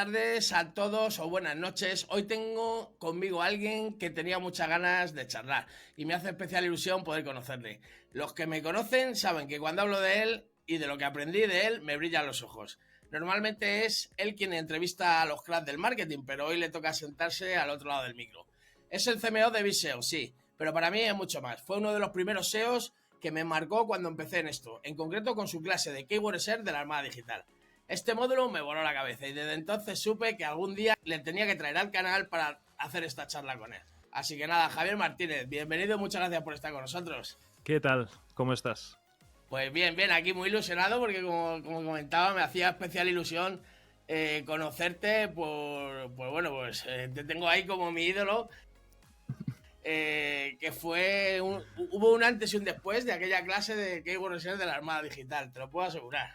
tardes a todos o buenas noches. Hoy tengo conmigo a alguien que tenía muchas ganas de charlar y me hace especial ilusión poder conocerle. Los que me conocen saben que cuando hablo de él y de lo que aprendí de él me brillan los ojos. Normalmente es él quien entrevista a los cracks del marketing, pero hoy le toca sentarse al otro lado del micro. Es el CMO de Viseo, sí, pero para mí es mucho más. Fue uno de los primeros SEOs que me marcó cuando empecé en esto, en concreto con su clase de Keyword Research de la Armada Digital. Este módulo me voló la cabeza y desde entonces supe que algún día le tenía que traer al canal para hacer esta charla con él. Así que nada, Javier Martínez, bienvenido, muchas gracias por estar con nosotros. ¿Qué tal? ¿Cómo estás? Pues bien, aquí muy ilusionado porque como comentaba me hacía especial ilusión conocerte te tengo ahí como mi ídolo. Que hubo un antes y un después de aquella clase de Keyword Research de la Armada Digital, te lo puedo asegurar.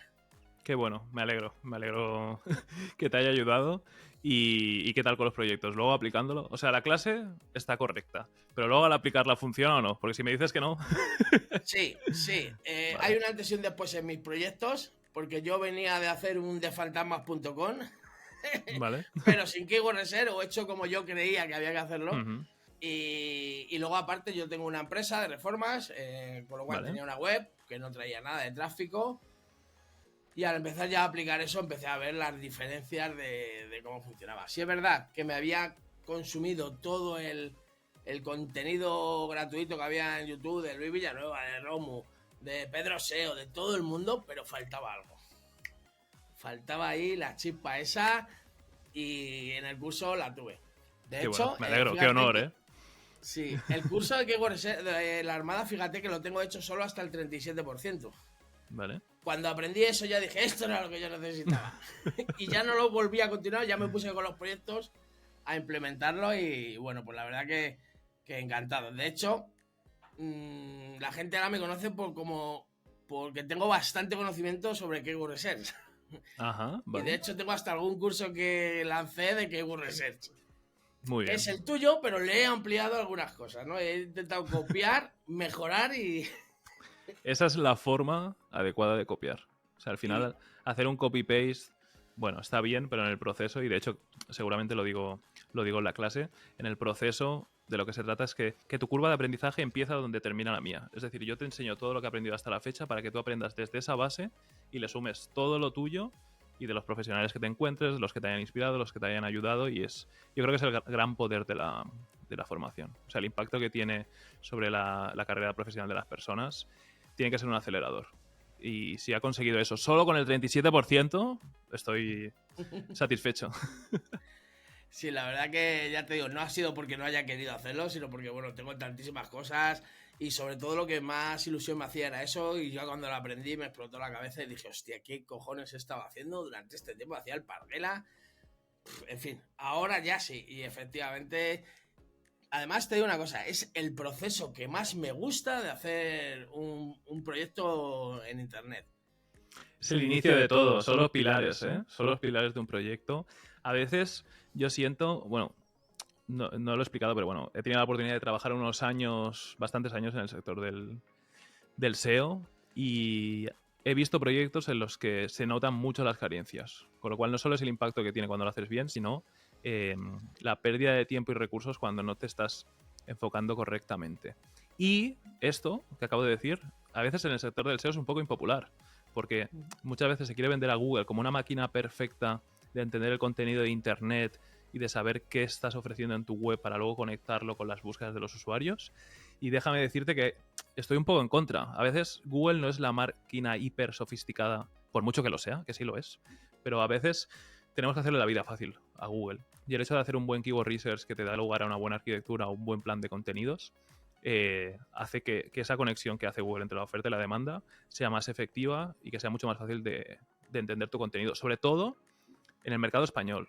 Qué bueno, me alegro que te haya ayudado. ¿Y qué tal con los proyectos? Luego aplicándolo, o sea, la clase está correcta, pero luego al aplicarla funciona o no, porque si me dices que no... Sí. Vale. Hay un antes y un después en mis proyectos, porque yo venía de hacer un defantasmas.com, Vale. pero sin Keyword Research o hecho como yo creía que había que hacerlo. Uh-huh. Y luego aparte yo tengo una empresa de reformas, con lo cual tenía una web que no traía nada de tráfico. Y al empezar ya a aplicar eso, empecé a ver las diferencias de cómo funcionaba. Sí es verdad que me había consumido todo el contenido gratuito que había en YouTube de Luis Villanueva, de Romu, de Pedro Seo, de todo el mundo, pero faltaba algo. Faltaba ahí la chispa esa y en el curso la tuve. De hecho, bueno, me alegro, qué honor, ¿eh? Sí, el curso de la Armada, fíjate que lo tengo hecho solo hasta el 37%. Vale. Cuando aprendí eso ya dije, esto era lo que yo necesitaba. Y ya no lo volví a continuar, ya me puse con los proyectos a implementarlo y bueno, pues la verdad que encantado. De hecho, la gente ahora me conoce porque tengo bastante conocimiento sobre Keyword Research. Ajá, vale. Y de hecho tengo hasta algún curso que lancé de Keyword Research. Muy bien. Es el tuyo, pero le he ampliado algunas cosas, ¿no? He intentado copiar, mejorar y... Esa es la forma adecuada de copiar. O sea, al final, hacer un copy-paste, bueno, está bien, pero en el proceso, y de hecho, seguramente lo digo en la clase, en el proceso de lo que se trata es que tu curva de aprendizaje empieza donde termina la mía. Es decir, yo te enseño todo lo que he aprendido hasta la fecha para que tú aprendas desde esa base y le sumes todo lo tuyo y de los profesionales que te encuentres, los que te hayan inspirado, los que te hayan ayudado, y yo creo que es el gran poder de la formación. O sea, el impacto que tiene sobre la carrera profesional de las personas tiene que ser un acelerador. Y si ha conseguido eso solo con el 37%, estoy satisfecho. Sí, la verdad que ya te digo, no ha sido porque no haya querido hacerlo, sino porque, bueno, tengo tantísimas cosas y sobre todo lo que más ilusión me hacía era eso y yo cuando lo aprendí me explotó la cabeza y dije, hostia, ¿qué cojones he estado haciendo durante este tiempo? Hacía el parguela. En fin, ahora ya sí y efectivamente... Además te digo una cosa, es el proceso que más me gusta de hacer un proyecto en internet. Es el inicio de todo, son los pilares, ¿eh? Son los pilares de un proyecto. A veces yo siento, bueno, no lo he explicado, pero bueno, he tenido la oportunidad de trabajar unos años, bastantes años en el sector del SEO y he visto proyectos en los que se notan mucho las carencias, con lo cual no solo es el impacto que tiene cuando lo haces bien, sino la pérdida de tiempo y recursos cuando no te estás enfocando correctamente. Y esto que acabo de decir, a veces en el sector del SEO es un poco impopular, porque muchas veces se quiere vender a Google como una máquina perfecta de entender el contenido de Internet y de saber qué estás ofreciendo en tu web para luego conectarlo con las búsquedas de los usuarios. Y déjame decirte que estoy un poco en contra. A veces Google no es la máquina hiper sofisticada, por mucho que lo sea, que sí lo es, pero a veces tenemos que hacerle la vida fácil a Google. Y el hecho de hacer un buen keyword research que te da lugar a una buena arquitectura, a un buen plan de contenidos, hace que esa conexión que hace Google entre la oferta y la demanda sea más efectiva y que sea mucho más fácil de entender tu contenido. Sobre todo en el mercado español,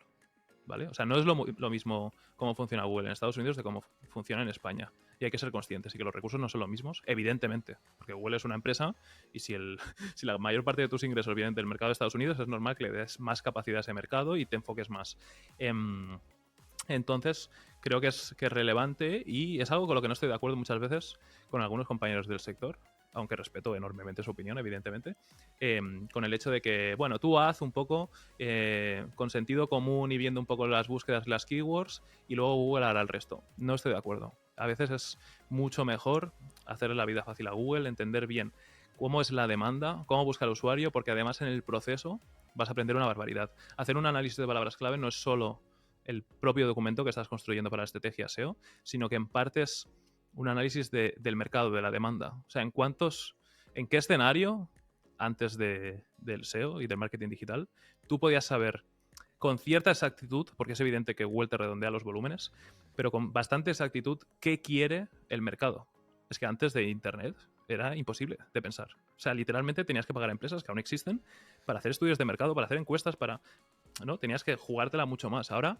¿vale? O sea, no es lo mismo cómo funciona Google en Estados Unidos de cómo funciona en España. Y hay que ser conscientes y que los recursos no son los mismos, evidentemente, porque Google es una empresa y si la mayor parte de tus ingresos vienen del mercado de Estados Unidos, es normal que le des más capacidad a ese mercado y te enfoques más. Entonces, creo que es relevante y es algo con lo que no estoy de acuerdo muchas veces con algunos compañeros del sector, aunque respeto enormemente su opinión, evidentemente, con el hecho de que, bueno, tú haz un poco con sentido común y viendo un poco las búsquedas, las keywords, y luego Google hará el resto. No estoy de acuerdo. A veces es mucho mejor hacerle la vida fácil a Google, entender bien cómo es la demanda, cómo busca el usuario, porque además en el proceso vas a aprender una barbaridad. Hacer un análisis de palabras clave no es solo el propio documento que estás construyendo para la estrategia SEO, sino que en parte es un análisis del mercado, de la demanda. O sea, en qué escenario, antes del SEO y del marketing digital, tú podías saber con cierta exactitud, porque es evidente que Google te redondea los volúmenes, pero con bastante exactitud qué quiere el mercado. Es que antes de Internet era imposible de pensar. O sea, literalmente tenías que pagar a empresas que aún existen para hacer estudios de mercado, para hacer encuestas, ¿no? Tenías que jugártela mucho más. Ahora,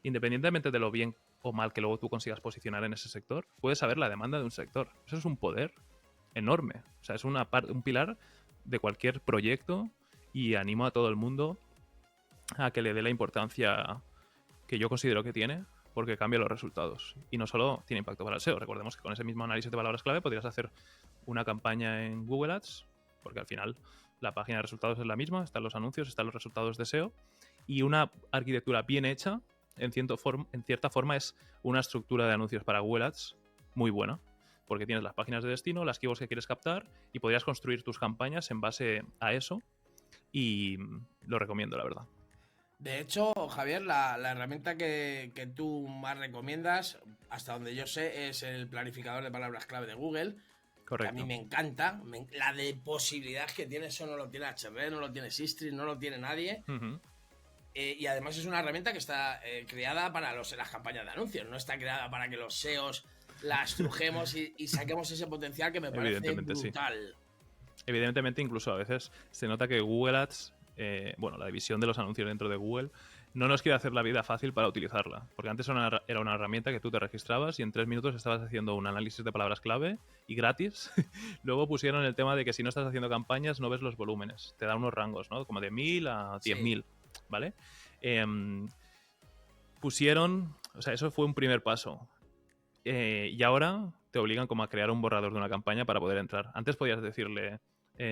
independientemente de lo bien o mal que luego tú consigas posicionar en ese sector, puedes saber la demanda de un sector. Eso es un poder enorme. O sea, es un pilar de cualquier proyecto y animo a todo el mundo a que le dé la importancia que yo considero que tiene, porque cambia los resultados. Y no solo tiene impacto para el SEO. Recordemos que con ese mismo análisis de palabras clave podrías hacer una campaña en Google Ads, porque al final la página de resultados es la misma, están los anuncios, están los resultados de SEO, y una arquitectura bien hecha, en cierta forma, es una estructura de anuncios para Google Ads muy buena, porque tienes las páginas de destino, las keywords que quieres captar, y podrías construir tus campañas en base a eso, y lo recomiendo, la verdad. De hecho, Javier, la herramienta que tú más recomiendas, hasta donde yo sé, es el planificador de palabras clave de Google, que a mí Correcto. me encanta. La de posibilidades que tiene, eso no lo tiene HB, no lo tiene Sistris, no lo tiene nadie. Uh-huh. Y además es una herramienta que está creada para las campañas de anuncios, no está creada para que los SEOs la estrujemos y saquemos ese potencial que me parece brutal. Sí. Evidentemente, incluso a veces se nota que Google Ads, la división de los anuncios dentro de Google, no nos quiere hacer la vida fácil para utilizarla. Porque antes era una herramienta que tú te registrabas y en 3 minutos estabas haciendo un análisis de palabras clave y gratis. Luego pusieron el tema de que si no estás haciendo campañas no ves los volúmenes. Te da unos rangos, ¿no? Como de 1000 a 10.000, sí. ¿Vale? O sea, eso fue un primer paso. Y ahora te obligan como a crear un borrador de una campaña para poder entrar. Antes podías decirle,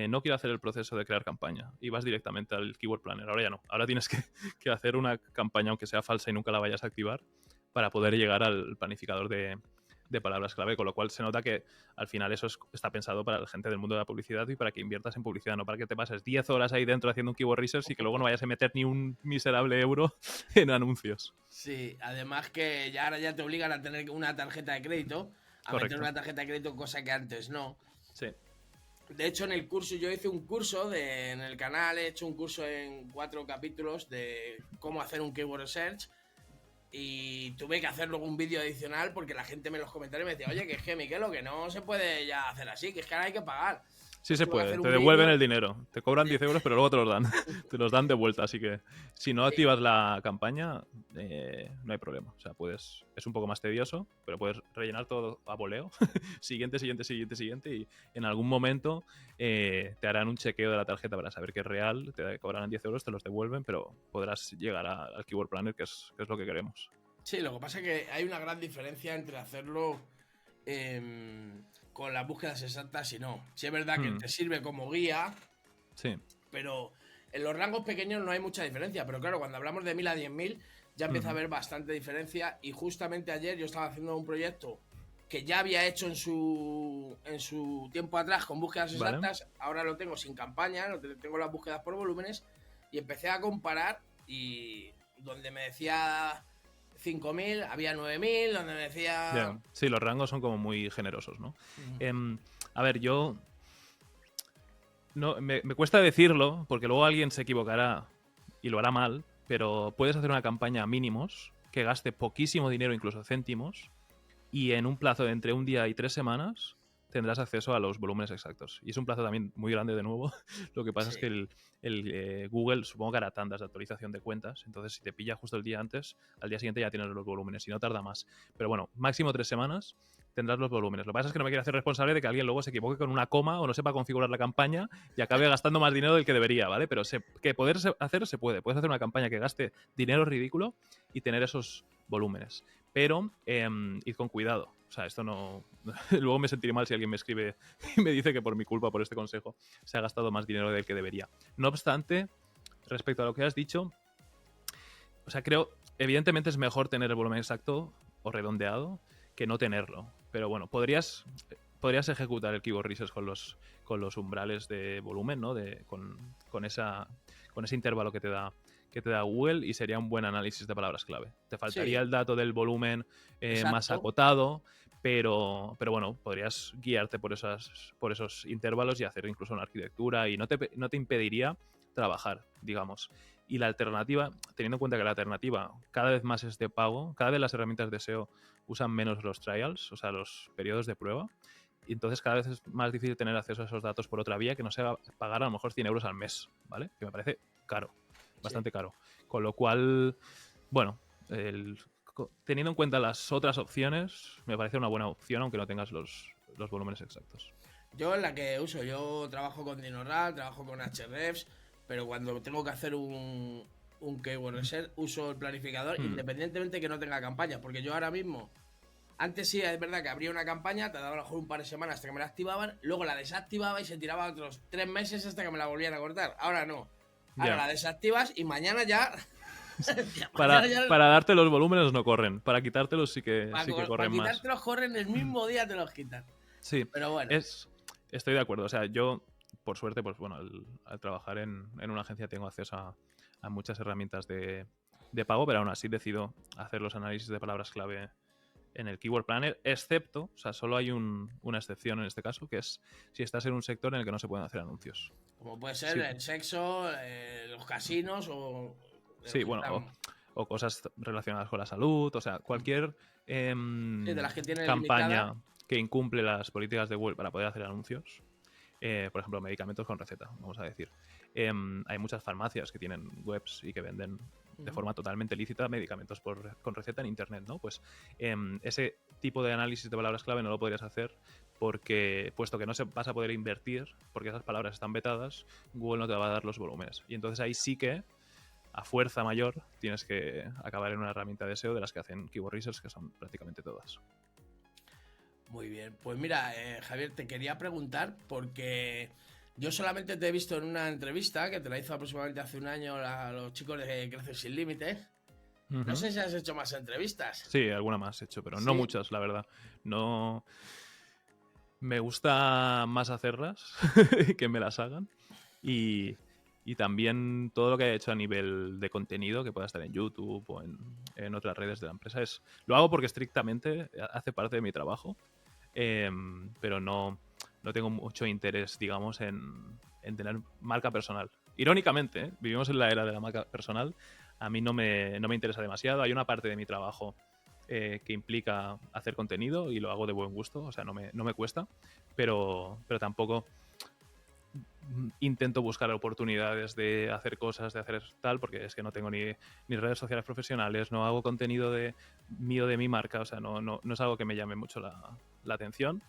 no quiero hacer el proceso de crear campaña, y vas directamente al Keyword Planner. Ahora ya no. Ahora tienes que hacer una campaña, aunque sea falsa y nunca la vayas a activar, para poder llegar al planificador de palabras clave, con lo cual se nota que al final eso está pensado para la gente del mundo de la publicidad y para que inviertas en publicidad, no para que te pases 10 horas ahí dentro haciendo un keyword research y que luego no vayas a meter ni un miserable euro en anuncios. Sí, además que ahora ya te obligan a tener una tarjeta de crédito, a meter una tarjeta de crédito, cosa que antes no. Sí. De hecho, en el curso, yo hice un curso en el canal, he hecho un curso en 4 capítulos de cómo hacer un keyword research. Y tuve que hacer luego un vídeo adicional porque la gente en los comentarios me decía, oye, que es que Miquelo, que no se puede ya hacer así, que es que ahora hay que pagar. Sí se puede, te devuelven el dinero. Te cobran 10 euros, pero luego te los dan. Te los dan de vuelta, así que si no activas la campaña, no hay problema. O sea, es un poco más tedioso, pero puedes rellenar todo a voleo. Siguiente, y en algún momento te harán un chequeo de la tarjeta para saber que es real, te cobrarán 10 euros, te los devuelven, pero podrás llegar al Keyword Planner, que es lo que queremos. Sí, lo que pasa es que hay una gran diferencia entre hacerlo con las búsquedas exactas y no. Sí es verdad que te sirve como guía, sí, pero en los rangos pequeños no hay mucha diferencia. Pero claro, cuando hablamos de 1000 a 10.000 ya empieza a haber bastante diferencia. Y justamente ayer yo estaba haciendo un proyecto que ya había hecho en su tiempo atrás con búsquedas exactas. Vale. Ahora lo tengo sin campaña, tengo las búsquedas por volúmenes. Y empecé a comparar y donde me decía 5.000, había 9.000, donde me decía... Yeah. Sí, los rangos son como muy generosos, ¿no? A ver, yo... No, me cuesta decirlo, porque luego alguien se equivocará y lo hará mal, pero puedes hacer una campaña a mínimos que gaste poquísimo dinero, incluso céntimos, y en un plazo de entre un día y 3 semanas tendrás acceso a los volúmenes exactos. Y es un plazo también muy grande de nuevo. Lo que pasa es que el Google, supongo que hará tandas de actualización de cuentas, entonces si te pilla justo el día antes, al día siguiente ya tienes los volúmenes y no tarda más. Pero bueno, máximo 3 semanas tendrás los volúmenes. Lo que pasa es que no me quiero hacer responsable de que alguien luego se equivoque con una coma o no sepa configurar la campaña y acabe gastando más dinero del que debería, ¿vale? Pero que poder hacer se puede. Puedes hacer una campaña que gaste dinero ridículo y tener esos volúmenes. Pero id con cuidado. O sea, esto no... Luego me sentiré mal si alguien me escribe y me dice que por mi culpa, por este consejo, se ha gastado más dinero del que debería. No obstante, respecto a lo que has dicho, o sea, creo, evidentemente es mejor tener el volumen exacto o redondeado que no tenerlo. Pero bueno, podrías ejecutar el keyword research con los umbrales de volumen, ¿no? Con ese intervalo que te da Google, y sería un buen análisis de palabras clave. Te faltaría Sí, el dato del volumen más exacto. acotado, pero bueno, podrías guiarte por esos intervalos y hacer incluso una arquitectura, y no te impediría trabajar, digamos. Y la alternativa, teniendo en cuenta que la alternativa cada vez más es de pago, cada vez las herramientas de SEO usan menos los trials, o sea, los periodos de prueba, y entonces cada vez es más difícil tener acceso a esos datos por otra vía que no sea pagar a lo mejor 100 euros al mes, ¿vale? Que me parece caro, Sí. bastante caro. Con lo cual, bueno, teniendo en cuenta las otras opciones, me parece una buena opción, aunque no tengas los volúmenes exactos. Yo en la que uso, yo trabajo con Dinoral, trabajo con Ahrefs, pero cuando tengo que hacer un keyword research uso el planificador Hmm. independientemente que no tenga campaña, porque yo ahora mismo, antes sí es verdad que abría una campaña, tardaba a lo mejor un par de semanas hasta que me la activaban, luego la desactivaba y se tiraba otros 3 meses hasta que me la volvían a cortar. Ahora no. Ahora Ya. la desactivas y mañana ya. Para, mañana ya. para darte los volúmenes no corren, para quitártelos sí que Para corren más. quitártelos corren el mismo día te los quitan. Sí, Pero bueno. estoy de acuerdo. O sea, yo, por suerte, pues bueno, al trabajar en una agencia tengo acceso a muchas herramientas de pago, pero aún así decido hacer los análisis de palabras clave en el Keyword Planner, excepto, o sea, solo hay una excepción en este caso, que es si estás en un sector en el que no se pueden hacer anuncios. Como puede ser Sí, el sexo, los casinos o de los sí, que bueno, están. o cosas relacionadas con la salud, o sea, cualquier Sí, de las que tienen limitada. campaña que incumple las políticas de Google para poder hacer anuncios. Por ejemplo, medicamentos con receta, vamos a decir. Hay muchas farmacias que tienen webs y que venden de forma totalmente lícita medicamentos con receta en Internet, ¿no? Pues ese tipo de análisis de palabras clave no lo podrías hacer porque, puesto que no vas a poder invertir, porque esas palabras están vetadas, Google no te va a dar los volúmenes. Y entonces ahí sí que, a fuerza mayor, tienes que acabar en una herramienta de SEO de las que hacen keyword research, que son prácticamente todas. Muy bien. Pues mira, Javier, te quería preguntar porque yo solamente te he visto en una entrevista que te la hizo aproximadamente hace un año a los chicos de Crecer Sin Límites. No Ujú. sé si has hecho más entrevistas. Sí, alguna más he hecho, pero no Sí. muchas, la verdad. No. Me gusta más hacerlas que me las hagan. Y, y también todo lo que he hecho a nivel de contenido, que pueda estar en YouTube o en otras redes de la empresa, lo hago porque estrictamente hace parte de mi trabajo, pero no tengo mucho interés, digamos, en tener marca personal. Irónicamente, vivimos en la era de la marca personal. A mí no me interesa demasiado. Hay una parte de mi trabajo que implica hacer contenido y lo hago de buen gusto, o sea, no me cuesta, pero tampoco intento buscar oportunidades de hacer cosas, de hacer tal, porque es que no tengo ni redes sociales profesionales, no hago contenido mío de mi marca, o sea, no es algo que me llame mucho la atención.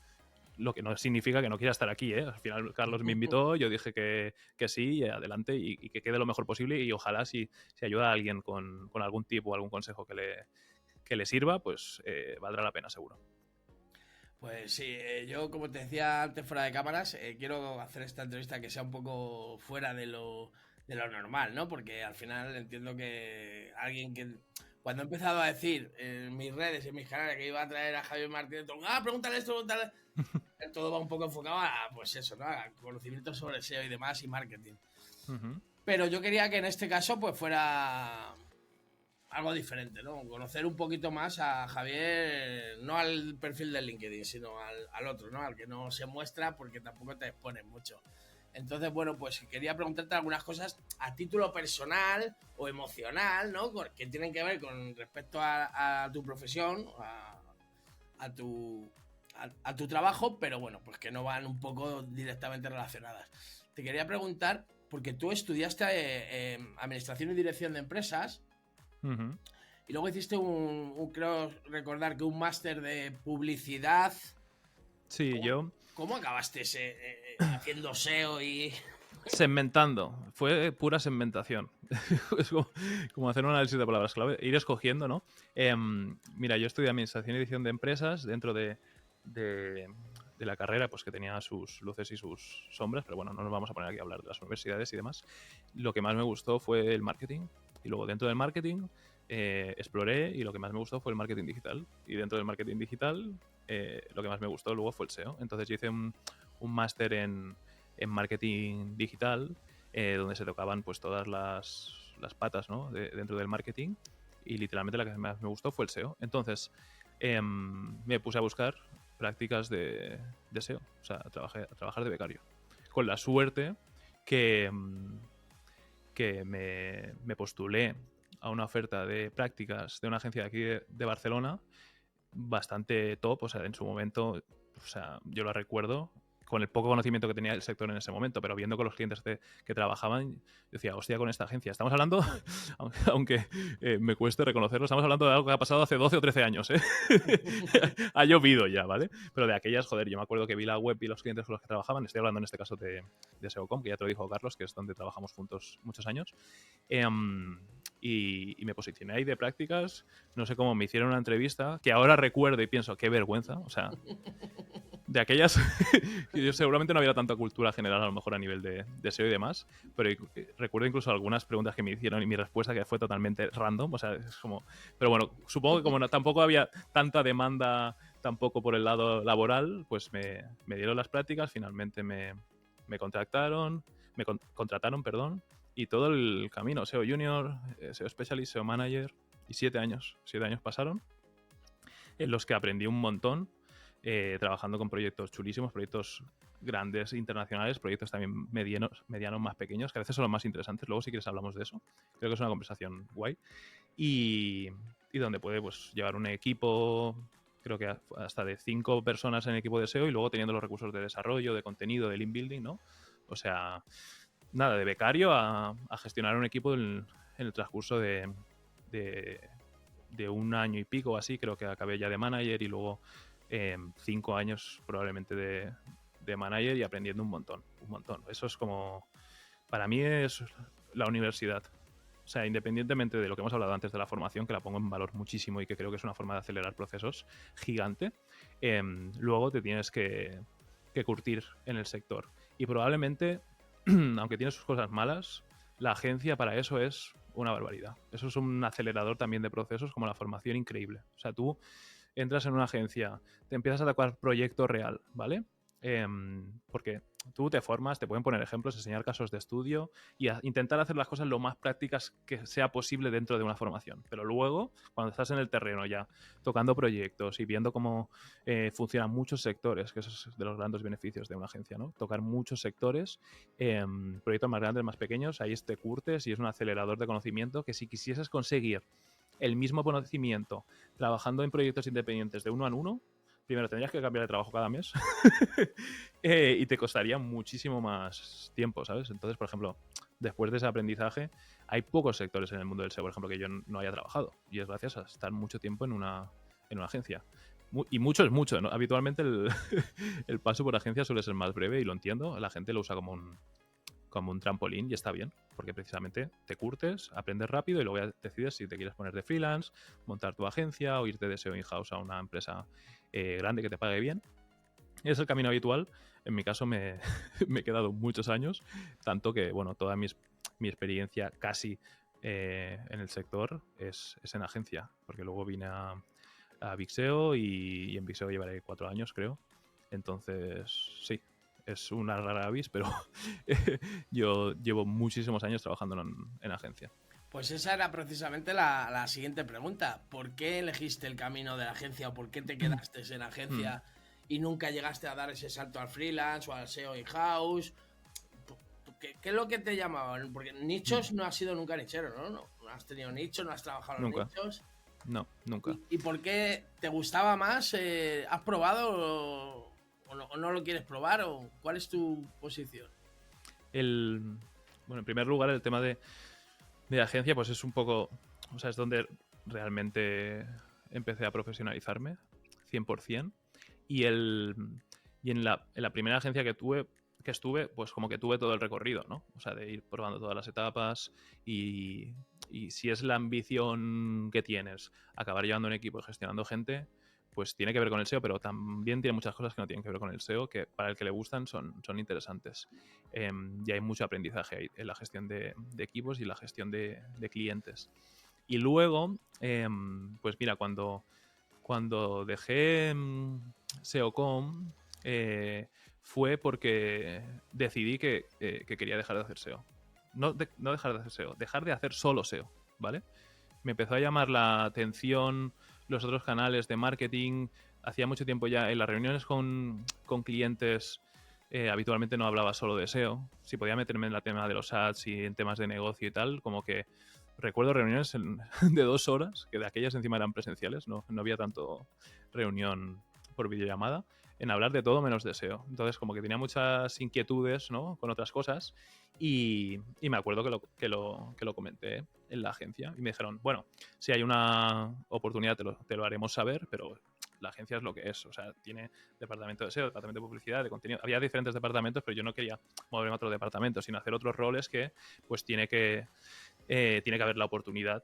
Lo que no significa que no quiera estar aquí, ¿eh? Al final Carlos me invitó, yo dije que sí, y adelante, y que quede lo mejor posible, y ojalá si ayuda a alguien con algún tip o algún consejo que le sirva, pues valdrá la pena, seguro. Pues sí, yo como te decía antes fuera de cámaras, quiero hacer esta entrevista que sea un poco fuera de lo normal, ¿no? Porque al final entiendo que alguien que cuando he empezado a decir en mis redes, en mis canales que iba a traer a Javier Martínez, todo, pregúntale esto, pregúntale, todo va un poco enfocado a, pues eso, ¿no? A conocimientos sobre SEO y demás y marketing. Ujú. Pero yo quería que en este caso pues fuera algo diferente, ¿no? Conocer un poquito más a Javier, no al perfil de LinkedIn, sino al otro, ¿no? Al que no se muestra porque tampoco te expones mucho. Entonces, bueno, pues quería preguntarte algunas cosas a título personal o emocional, ¿no? Que tienen que ver con respecto a tu profesión, a tu trabajo, pero bueno, pues que no van un poco directamente relacionadas. Te quería preguntar, porque tú estudiaste Administración y Dirección de Empresas, Ujú. y luego hiciste creo recordar que un máster de publicidad. Sí, yo ¿Cómo acabaste haciendo SEO y...? segmentando, fue pura segmentación. Es como hacer un análisis de palabras clave, ir escogiendo, ¿no? Mira, yo estudié Administración y Edición de Empresas dentro de la carrera, pues que tenía sus luces y sus sombras, pero bueno, no nos vamos a poner aquí a hablar de las universidades y demás. Lo que más me gustó fue el marketing, y luego dentro del marketing exploré, y lo que más me gustó fue el marketing digital, y dentro del marketing digital lo que más me gustó luego fue el SEO. Entonces yo hice un máster en marketing digital, donde se tocaban pues todas las patas, ¿no? Dentro del marketing, y literalmente la que más me gustó fue el SEO. Entonces me puse a buscar prácticas de SEO, o sea, a trabajar de becario, con la suerte que, que me postulé a una oferta de prácticas de una agencia de aquí de Barcelona bastante top, o sea, en su momento, o sea, yo lo recuerdo con el poco conocimiento que tenía el sector en ese momento, pero viendo con los clientes que trabajaban, yo decía, hostia, con esta agencia. Estamos hablando, aunque me cueste reconocerlo, estamos hablando de algo que ha pasado hace 12 o 13 años, ¿eh? Ha llovido ya, ¿vale? Pero de aquellas, joder, yo me acuerdo que vi la web y los clientes con los que trabajaban, estoy hablando en este caso de SEOcom, que ya te lo dijo Carlos, que es donde trabajamos juntos muchos años, y me posicioné ahí de prácticas, no sé cómo me hicieron una entrevista, que ahora recuerdo y pienso, qué vergüenza, o sea, de aquellas, yo seguramente no había tanta cultura general a lo mejor a nivel de SEO y demás, pero recuerdo incluso algunas preguntas que me hicieron y mi respuesta que fue totalmente random, o sea, es como, pero bueno, supongo que como tampoco había tanta demanda tampoco por el lado laboral, pues me dieron las prácticas, finalmente me contrataron, perdón, y todo el camino, SEO Junior, SEO Specialist, SEO Manager, y 7 años pasaron, en los que aprendí un montón, trabajando con proyectos chulísimos, proyectos grandes, internacionales, proyectos también medianos más pequeños, que a veces son los más interesantes. Luego, si quieres, hablamos de eso. Creo que es una conversación guay. Y donde puede pues, llevar un equipo, creo que hasta de 5 personas en el equipo de SEO, y luego teniendo los recursos de desarrollo, de contenido, de link building, ¿no? O sea, nada, de becario a gestionar un equipo en el transcurso de 1 año y pico así. Creo que acabé ya de manager, y luego 5 años probablemente de manager, y aprendiendo un montón. Eso es como, para mí es la universidad. O sea, independientemente de lo que hemos hablado antes de la formación, que la pongo en valor muchísimo y que creo que es una forma de acelerar procesos gigante, luego te tienes que curtir en el sector. Y probablemente, aunque tiene sus cosas malas, la agencia para eso es una barbaridad. Eso es un acelerador también de procesos, como la formación, increíble. O sea, tú entras en una agencia, te empiezas a tocar proyecto real, ¿vale? Porque tú te formas, te pueden poner ejemplos, enseñar casos de estudio y intentar hacer las cosas lo más prácticas que sea posible dentro de una formación. Pero luego, cuando estás en el terreno ya, tocando proyectos y viendo cómo funcionan muchos sectores, que eso es de los grandes beneficios de una agencia, ¿no? Tocar muchos sectores, proyectos más grandes, más pequeños, ahí te curtes y es un acelerador de conocimiento que si quisieses conseguir el mismo conocimiento trabajando en proyectos independientes de uno en uno, primero tendrías que cambiar de trabajo cada mes y te costaría muchísimo más tiempo, ¿sabes? Entonces, por ejemplo, después de ese aprendizaje, hay pocos sectores en el mundo del SEO, por ejemplo, que yo no haya trabajado, y es gracias a estar mucho tiempo en una agencia. Y mucho es mucho, ¿no? Habitualmente el paso por agencia suele ser más breve, y lo entiendo, la gente lo usa como un trampolín, y está bien, porque precisamente te curtes, aprendes rápido y luego ya decides si te quieres poner de freelance, montar tu agencia o irte de SEO in-house a una empresa grande que te pague bien. Es el camino habitual. En mi caso me he quedado muchos años, tanto que, bueno, toda mi experiencia casi en el sector es en agencia, porque luego vine a Big SEO, y en Big SEO llevaré 4 años, creo. Entonces, sí, es una rara avis, pero yo llevo muchísimos años trabajando en agencia. Pues esa era precisamente la siguiente pregunta. ¿Por qué elegiste el camino de la agencia o por qué te quedaste en agencia y nunca llegaste a dar ese salto al freelance o al SEO in-house? ¿Qué es lo que te llamaba? Porque nichos no has sido nunca nichero, ¿no? No has tenido nichos, no has trabajado en Nunca. nichos. No, nunca. ¿Y por qué te gustaba más? ¿Has probado o no lo quieres probar? ¿O cuál es tu posición? Bueno, en primer lugar, el tema de agencia, pues es un poco, o sea, es donde realmente empecé a profesionalizarme 100%. Y, y en la primera agencia que estuve, pues como que tuve todo el recorrido, ¿no? O sea, de ir probando todas las etapas y si es la ambición que tienes, acabar llevando un equipo y gestionando gente, pues tiene que ver con el SEO, pero también tiene muchas cosas que no tienen que ver con el SEO, que para el que le gustan son interesantes. Y hay mucho aprendizaje ahí en la gestión de equipos y la gestión de clientes. Y luego, pues mira, cuando dejé SEOcom, fue porque decidí que quería dejar de hacer SEO. No dejar de hacer SEO, dejar de hacer solo SEO, ¿vale? Me empezó a llamar la atención los otros canales de marketing. Hacía mucho tiempo ya en las reuniones con clientes. Habitualmente no hablaba solo de SEO. Si podía meterme en el tema de los ads y en temas de negocio y tal, como que recuerdo reuniones de 2 horas, que de aquellas encima eran presenciales, no había tanto reunión por videollamada, en hablar de todo menos de SEO. Entonces, como que tenía muchas inquietudes, ¿no?, con otras cosas y me acuerdo que lo comenté en la agencia y me dijeron, bueno, si hay una oportunidad te lo haremos saber, pero la agencia es lo que es. O sea, tiene departamento de SEO, departamento de publicidad, de contenido. Había diferentes departamentos, pero yo no quería moverme a otro departamento, sino hacer otros roles que pues tiene que haber la oportunidad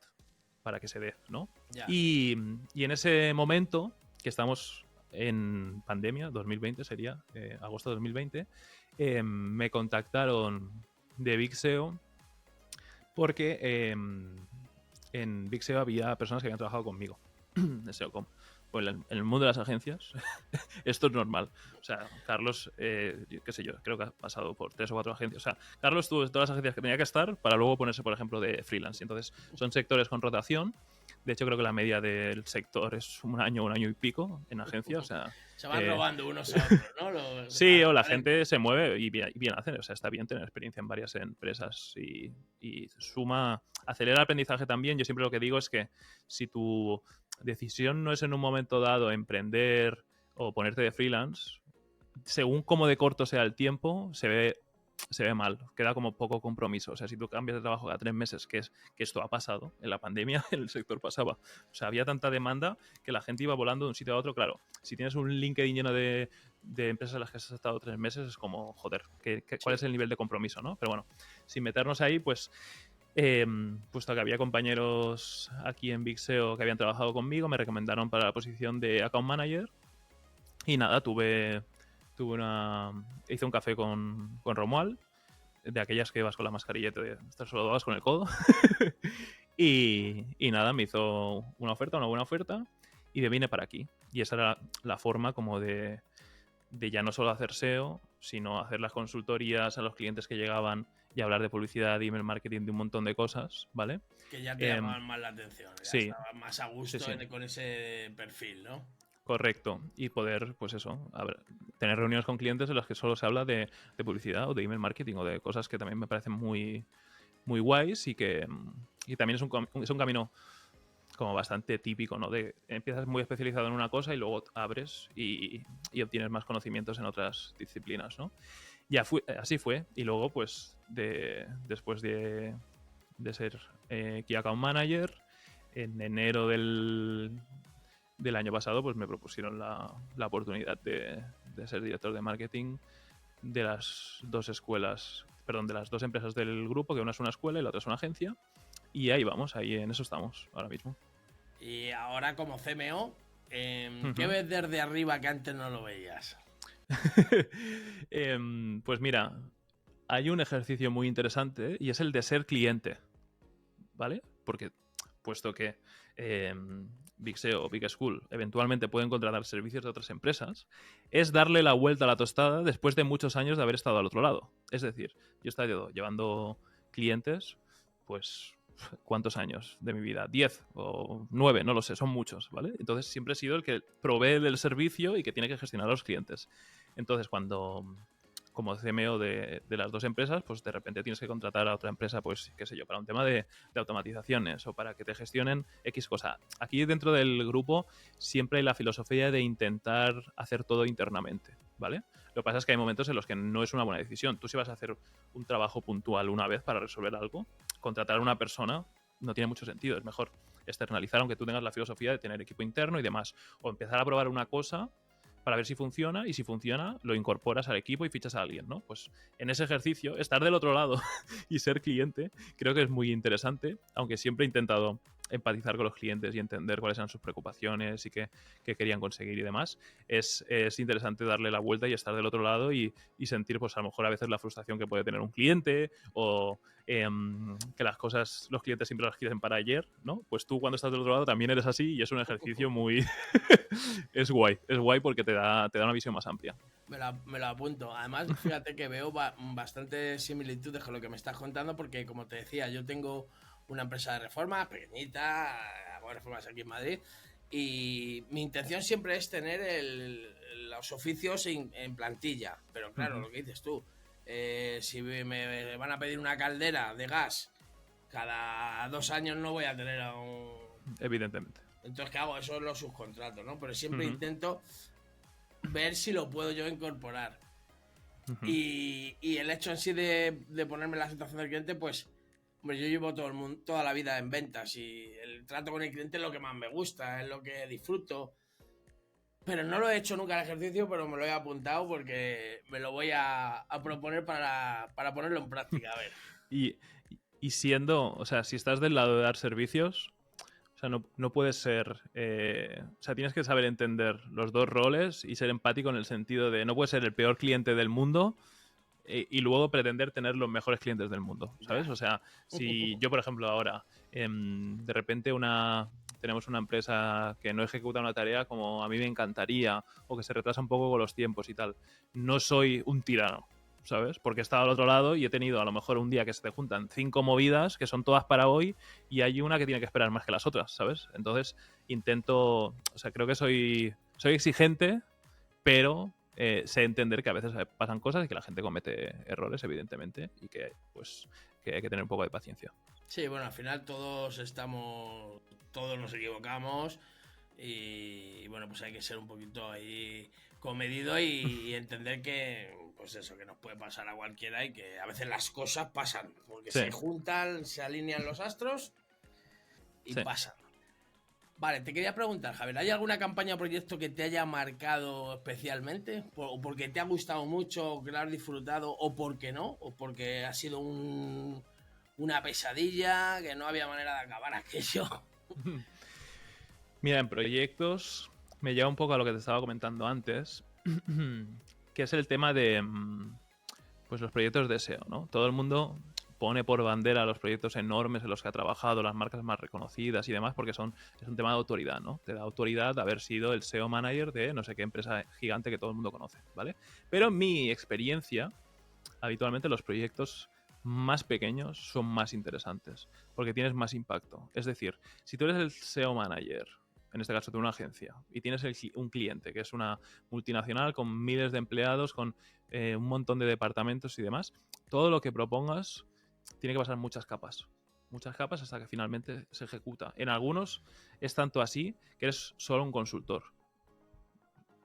para que se dé, ¿no? Ya. Y en ese momento, que estamos en pandemia, 2020 sería, agosto de 2020, me contactaron de Big SEO porque en Big SEO había personas que habían trabajado conmigo de SEOcom. Pues en el mundo de las agencias esto es normal. O sea, Carlos, qué sé yo, creo que ha pasado por 3 o 4 agencias. O sea, Carlos estuvo en todas las agencias que tenía que estar para luego ponerse, por ejemplo, de freelance. Entonces, son sectores con rotación. De hecho, creo que la media del sector es un año y pico en agencia. O sea, se van robando unos a otros, ¿no? Sí, o la gente se mueve y bien hace. O sea, está bien tener experiencia en varias empresas y suma, acelera el aprendizaje también. Yo siempre lo que digo es que si tu decisión no es en un momento dado emprender o ponerte de freelance, según cómo de corto sea el tiempo, se ve mal, queda como poco compromiso. O sea, si tú cambias de trabajo cada 3 meses, que esto ha pasado, en la pandemia en el sector pasaba. O sea, había tanta demanda que la gente iba volando de un sitio a otro. Claro, si tienes un LinkedIn lleno de empresas en las que has estado 3 meses, es como, joder, ¿cuál es el nivel de compromiso, no? Pero bueno, sin meternos ahí, pues puesto que había compañeros aquí en Big SEO que habían trabajado conmigo, me recomendaron para la posición de Account Manager y nada, hice un café con Romuald, de aquellas que vas con la mascarilla y estás solo vas con el codo. y nada, me hizo una buena oferta, y me vine para aquí. Y esa era la forma como de ya no solo hacer SEO, sino hacer las consultorías a los clientes que llegaban y hablar de publicidad, email marketing, de un montón de cosas, ¿vale? Que ya te llamaban más la atención, ya sí, estabas más a gusto sí. con ese perfil, ¿no? Correcto. Y poder, pues eso, tener reuniones con clientes en las que solo se habla de publicidad o de email marketing o de cosas que también me parecen muy, muy guays y que también es un camino como bastante típico, ¿no? De empiezas muy especializado en una cosa y luego abres y obtienes más conocimientos en otras disciplinas, ¿no? Así fue. Y luego, pues, después de ser Key Account Manager, en enero del año pasado, pues me propusieron la oportunidad de ser director de marketing de las dos escuelas, perdón, de las dos empresas del grupo, que una es una escuela y la otra es una agencia. Y ahí vamos, ahí en eso estamos ahora mismo. Y ahora como CMO, ¿qué ves desde arriba que antes no lo veías? Pues mira, hay un ejercicio muy interesante y es el de ser cliente, ¿vale? Porque puesto que Big SEO o Big School eventualmente pueden contratar servicios de otras empresas, es darle la vuelta a la tostada después de muchos años de haber estado al otro lado. Es decir, yo he estado llevando clientes, pues, ¿cuántos años de mi vida? 10 o 9, no lo sé, son muchos, ¿vale? Entonces siempre he sido el que provee del servicio y que tiene que gestionar a los clientes. Entonces, cuando como CMO de las dos empresas, pues de repente tienes que contratar a otra empresa, pues qué sé yo, para un tema de automatizaciones o para que te gestionen X cosa. Aquí dentro del grupo siempre hay la filosofía de intentar hacer todo internamente, ¿vale? Lo que pasa es que hay momentos en los que no es una buena decisión. Tú si vas a hacer un trabajo puntual una vez para resolver algo, contratar a una persona no tiene mucho sentido. Es mejor externalizar, aunque tú tengas la filosofía de tener equipo interno y demás. O empezar a probar una cosa para ver si funciona, y si funciona, lo incorporas al equipo y fichas a alguien, ¿no? Pues en ese ejercicio, estar del otro lado y ser cliente, creo que es muy interesante, aunque siempre he intentado empatizar con los clientes y entender cuáles eran sus preocupaciones y qué querían conseguir y demás. Es interesante darle la vuelta y estar del otro lado y sentir, pues a lo mejor a veces la frustración que puede tener un cliente, o que las cosas, los clientes siempre las quieren para ayer, ¿no? Pues tú cuando estás del otro lado también eres así, y es un ejercicio muy... es guay porque te da una visión más amplia. Me lo apunto. Además, fíjate que veo bastantes similitudes con lo que me estás contando, porque como te decía, yo tengo una empresa de reformas pequeñita, hago reformas aquí en Madrid, y mi intención siempre es tener los oficios en plantilla. Pero claro, lo que dices tú, si me van a pedir una caldera de gas cada 2 años, no voy a tener a un... Evidentemente. Entonces, ¿qué hago? Eso lo subcontrato, ¿no? Pero siempre intento ver si lo puedo yo incorporar. Y el hecho en sí de ponerme en la situación del cliente, pues, hombre, yo llevo toda la vida en ventas, y el trato con el cliente es lo que más me gusta, es lo que disfruto. Pero no lo he hecho nunca el ejercicio, pero me lo he apuntado porque me lo voy a proponer para ponerlo en práctica, a ver. Y siendo, o sea, si estás del lado de dar servicios, o sea, no puedes ser... o sea, tienes que saber entender los dos roles y ser empático en el sentido de no puedes ser el peor cliente del mundo y luego pretender tener los mejores clientes del mundo, ¿sabes? Ya. O sea, si yo, por ejemplo, ahora, de repente tenemos una empresa que no ejecuta una tarea como a mí me encantaría, o que se retrasa un poco con los tiempos y tal, no soy un tirano, ¿sabes? Porque he estado al otro lado y he tenido a lo mejor un día que se te juntan 5 movidas que son todas para hoy, y hay una que tiene que esperar más que las otras, ¿sabes? Entonces intento, o sea, creo que soy exigente, pero sé entender que a veces pasan cosas y que la gente comete errores, evidentemente, y que pues que hay que tener un poco de paciencia. Sí, bueno, al final todos nos equivocamos, y bueno, pues hay que ser un poquito ahí comedido y entender que, pues eso, que nos puede pasar a cualquiera, y que a veces las cosas pasan, porque Sí. se juntan, se alinean los astros y Sí. pasan. Vale, te quería preguntar, Javier, ¿hay alguna campaña o proyecto que te haya marcado especialmente? ¿O porque te ha gustado mucho, o que lo has disfrutado, o porque no? ¿O porque ha sido una pesadilla, que no había manera de acabar aquello? Mira, en proyectos me lleva un poco a lo que te estaba comentando antes, que es el tema de pues los proyectos de SEO, ¿no? Todo el mundo pone por bandera los proyectos enormes en los que ha trabajado, las marcas más reconocidas y demás, porque es un tema de autoridad, ¿no? Te da autoridad de haber sido el SEO manager de no sé qué empresa gigante que todo el mundo conoce, ¿vale? Pero en mi experiencia, habitualmente los proyectos más pequeños son más interesantes, porque tienes más impacto. Es decir, si tú eres el SEO manager, en este caso de una agencia, y tienes un cliente que es una multinacional con miles de empleados, con un montón de departamentos y demás, todo lo que propongas tiene que pasar muchas capas hasta que finalmente se ejecuta. En algunos es tanto así que eres solo un consultor,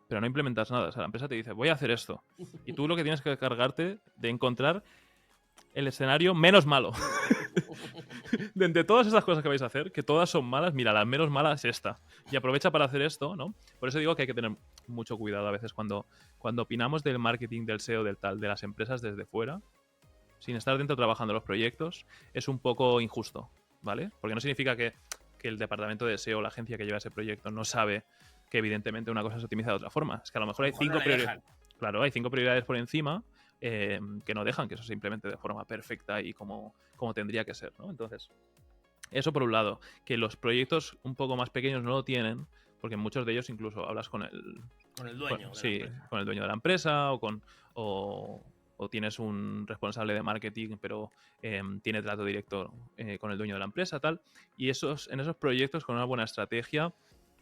pero no implementas nada. O sea, la empresa te dice, voy a hacer esto, y tú lo que tienes que cargarte de encontrar el escenario menos malo. De entre todas esas cosas que vais a hacer, que todas son malas, mira, la menos mala es esta. Y aprovecha para hacer esto, ¿no? Por eso digo que hay que tener mucho cuidado a veces cuando opinamos del marketing, del SEO, del tal, de las empresas desde fuera, sin estar dentro trabajando en los proyectos, es un poco injusto, ¿vale? Porque no significa que el departamento de SEO o la agencia que lleva ese proyecto no sabe que evidentemente una cosa se optimiza de otra forma. Es que a lo mejor hay 5 prioridades. Claro, hay 5 prioridades por encima que no dejan que eso se implemente de forma perfecta y como tendría que ser, ¿no? Entonces, eso por un lado. Que los proyectos un poco más pequeños no lo tienen, porque en muchos de ellos incluso hablas con el dueño. Con el dueño de la empresa, o tienes un responsable de marketing, pero tiene trato directo con el dueño de la empresa, tal. Y en esos proyectos, con una buena estrategia,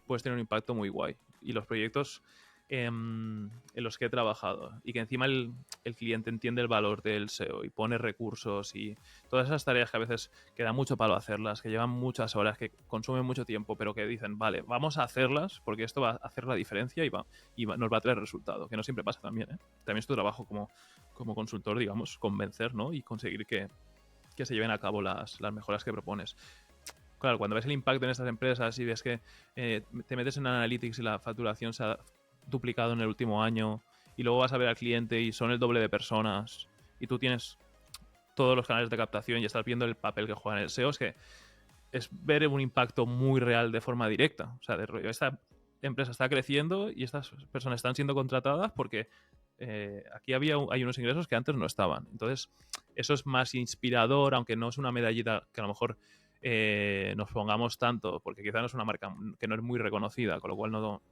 puedes tener un impacto muy guay. Y los proyectos en los que he trabajado, y que encima el cliente entiende el valor del SEO y pone recursos y todas esas tareas que a veces queda mucho palo hacerlas, que llevan muchas horas, que consumen mucho tiempo, pero que dicen, vale, vamos a hacerlas porque esto va a hacer la diferencia y nos va a traer resultado, que no siempre pasa también, ¿eh? También es tu trabajo como consultor, digamos, convencer, ¿no? Y conseguir que se lleven a cabo las mejoras que propones. claro, cuando ves el impacto en estas empresas y ves que te metes en Analytics y la facturación se ha duplicado en el último año y luego vas a ver al cliente y son el doble de personas y tú tienes todos los canales de captación y estás viendo el papel que juega en el SEO, es que es ver un impacto muy real de forma directa. O sea, de rollo, esta empresa está creciendo y estas personas están siendo contratadas porque aquí hay unos ingresos que antes no estaban. Entonces, eso es más inspirador, aunque no es una medallita que a lo mejor nos pongamos tanto, porque quizá no es una marca que no es muy reconocida, con lo cual no...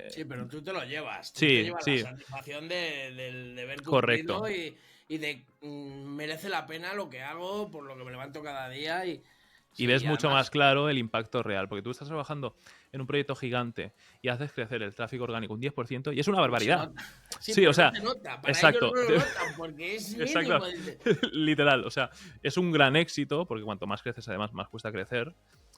Sí, pero tú te lo llevas. Tú te sí, llevas la sí, satisfacción de ver correcto. cumplido y de merece la pena lo que hago, por lo que me levanto cada día. Y Y sí, ves y mucho además, más claro el impacto real, porque tú estás trabajando en un proyecto gigante y haces crecer el tráfico orgánico un 10% y es una no se barbaridad. nota. Sí, Sí, o pero no sea, se nota. Para ellos exacto. no lo notan porque es Exacto. mínimo. Dice. Literal. O sea, es un gran éxito, porque cuanto más creces, además, más cuesta crecer.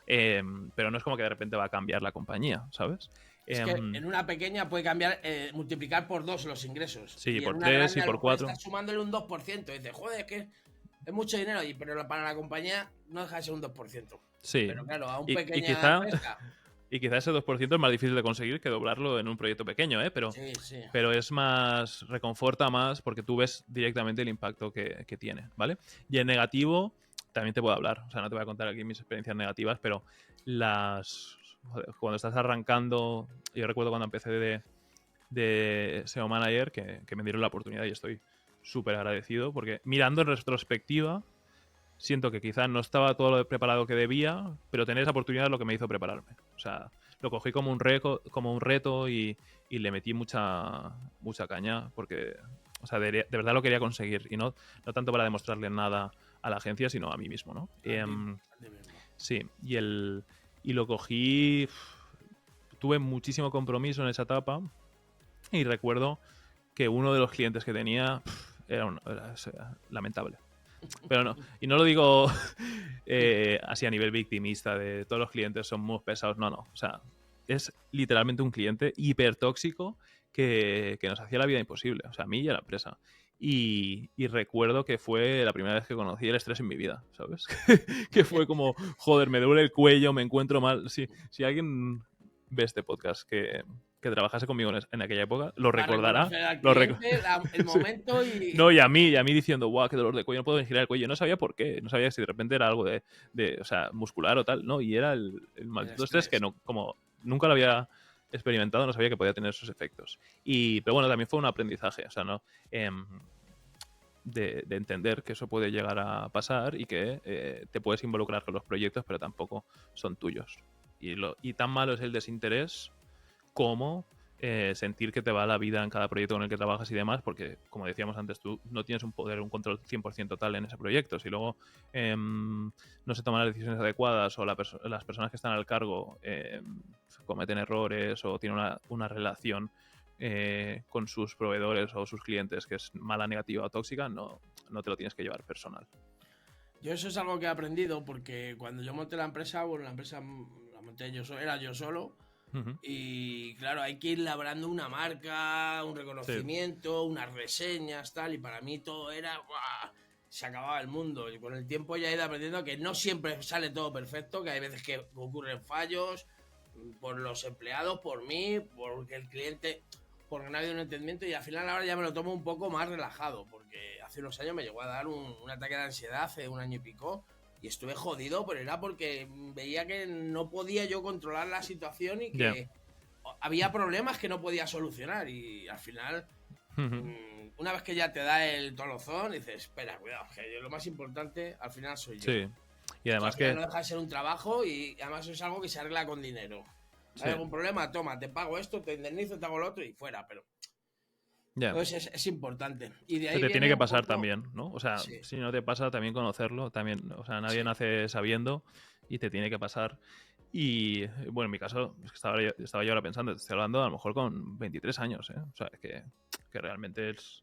Pero no es como que de repente va a cambiar la compañía, ¿sabes? Es que en una pequeña puede cambiar, multiplicar por 2 los ingresos. Sí, Y en por una 3 grande y a lo por mejor 4. estás sumándole un 2%. Y dices, joder, es que es mucho dinero. Pero para la compañía no deja de ser un 2%. Sí. Pero claro, a un Y pequeña quizá, empresa. y quizá ese 2% es más difícil de conseguir que doblarlo en un proyecto pequeño, ¿eh? Sí, sí. Pero es más, reconforta más porque tú ves directamente el impacto que tiene, ¿vale? Y en negativo también te puedo hablar, o sea, no te voy a contar aquí mis experiencias negativas, pero cuando estás arrancando, yo recuerdo cuando empecé de SEO Manager que me dieron la oportunidad y estoy súper agradecido porque mirando en retrospectiva siento que quizás no estaba todo lo preparado que debía, pero tener esa oportunidad es lo que me hizo prepararme. O sea, lo cogí como un reto y le metí mucha caña porque, o sea, de verdad lo quería conseguir y no tanto para demostrarle nada a la agencia, sino a mí mismo, ¿no? A ti mismo. Sí, y lo cogí, tuve muchísimo compromiso en esa etapa y recuerdo que uno de los clientes que tenía era lamentable. Pero no, y no lo digo así a nivel victimista de todos los clientes son muy pesados, no, o sea, es literalmente un cliente hipertóxico que nos hacía la vida imposible, o sea, a mí y a la empresa. Y recuerdo que fue la primera vez que conocí el estrés en mi vida, ¿sabes? Que fue como, joder, me duele el cuello, me encuentro mal. Si alguien ve este podcast que trabajase conmigo en aquella época, lo Para recordará. reconocer al Lo rec- cliente, el Sí. momento y. No, y a mí diciendo, guau, qué dolor de cuello, no puedo ni girar el cuello. No sabía por qué, no sabía si de repente era algo o sea, muscular o tal, ¿no? Y era el El maldito estrés que estrés. no, como nunca lo había experimentado, no sabía que podía tener esos efectos. Pero bueno, también fue un aprendizaje, o sea, ¿no? De entender que eso puede llegar a pasar y que te puedes involucrar con los proyectos, pero tampoco son tuyos. Y tan malo es el desinterés como sentir que te va la vida en cada proyecto con el que trabajas y demás, porque, como decíamos antes, tú no tienes un control 100% total en ese proyecto. Si luego no se toman las decisiones adecuadas o las personas que están al cargo cometen errores o tienen una relación con sus proveedores o sus clientes que es mala, negativa o tóxica, no te lo tienes que llevar personal. Yo eso es algo que he aprendido porque cuando yo monté la empresa, bueno, la empresa la monté yo solo, era yo solo. Uh-huh. Y claro, hay que ir labrando una marca, un Sí. reconocimiento, unas reseñas, tal. Y para mí todo era. ¡Buah! Se acababa el mundo. Y con el tiempo ya he ido aprendiendo que no siempre sale todo perfecto, que hay veces que ocurren fallos por los empleados, por mí, porque el cliente, porque no ha habido un entendimiento. Y al final ahora ya me lo tomo un poco más relajado, porque hace unos años me llegó a dar un ataque de ansiedad, hace un año y pico. Y estuve jodido, pero era porque veía que no podía yo controlar la situación y Ya. que había problemas que no podía solucionar. Y al final, Uh-huh. una vez que ya te da el tolozón, dices, espera, cuidado, que lo más importante al final soy yo. Sí. Y Esto al además final que... no deja de ser un trabajo y además es algo que se arregla con dinero. Sí. ¿Hay algún problema? Toma, te pago esto, te indemnizo, te hago lo otro y fuera. Pero Ya. entonces es importante. Y de Que ahí te tiene viene que un pasar poco. también, ¿no? O sea, Sí, si no te pasa, también conocerlo, también, o sea, nadie sí. nace sabiendo y te tiene que pasar. Y bueno, en mi caso, es que estaba yo ahora pensando, estoy hablando a lo mejor con 23 años, ¿eh? O sea, es que realmente es...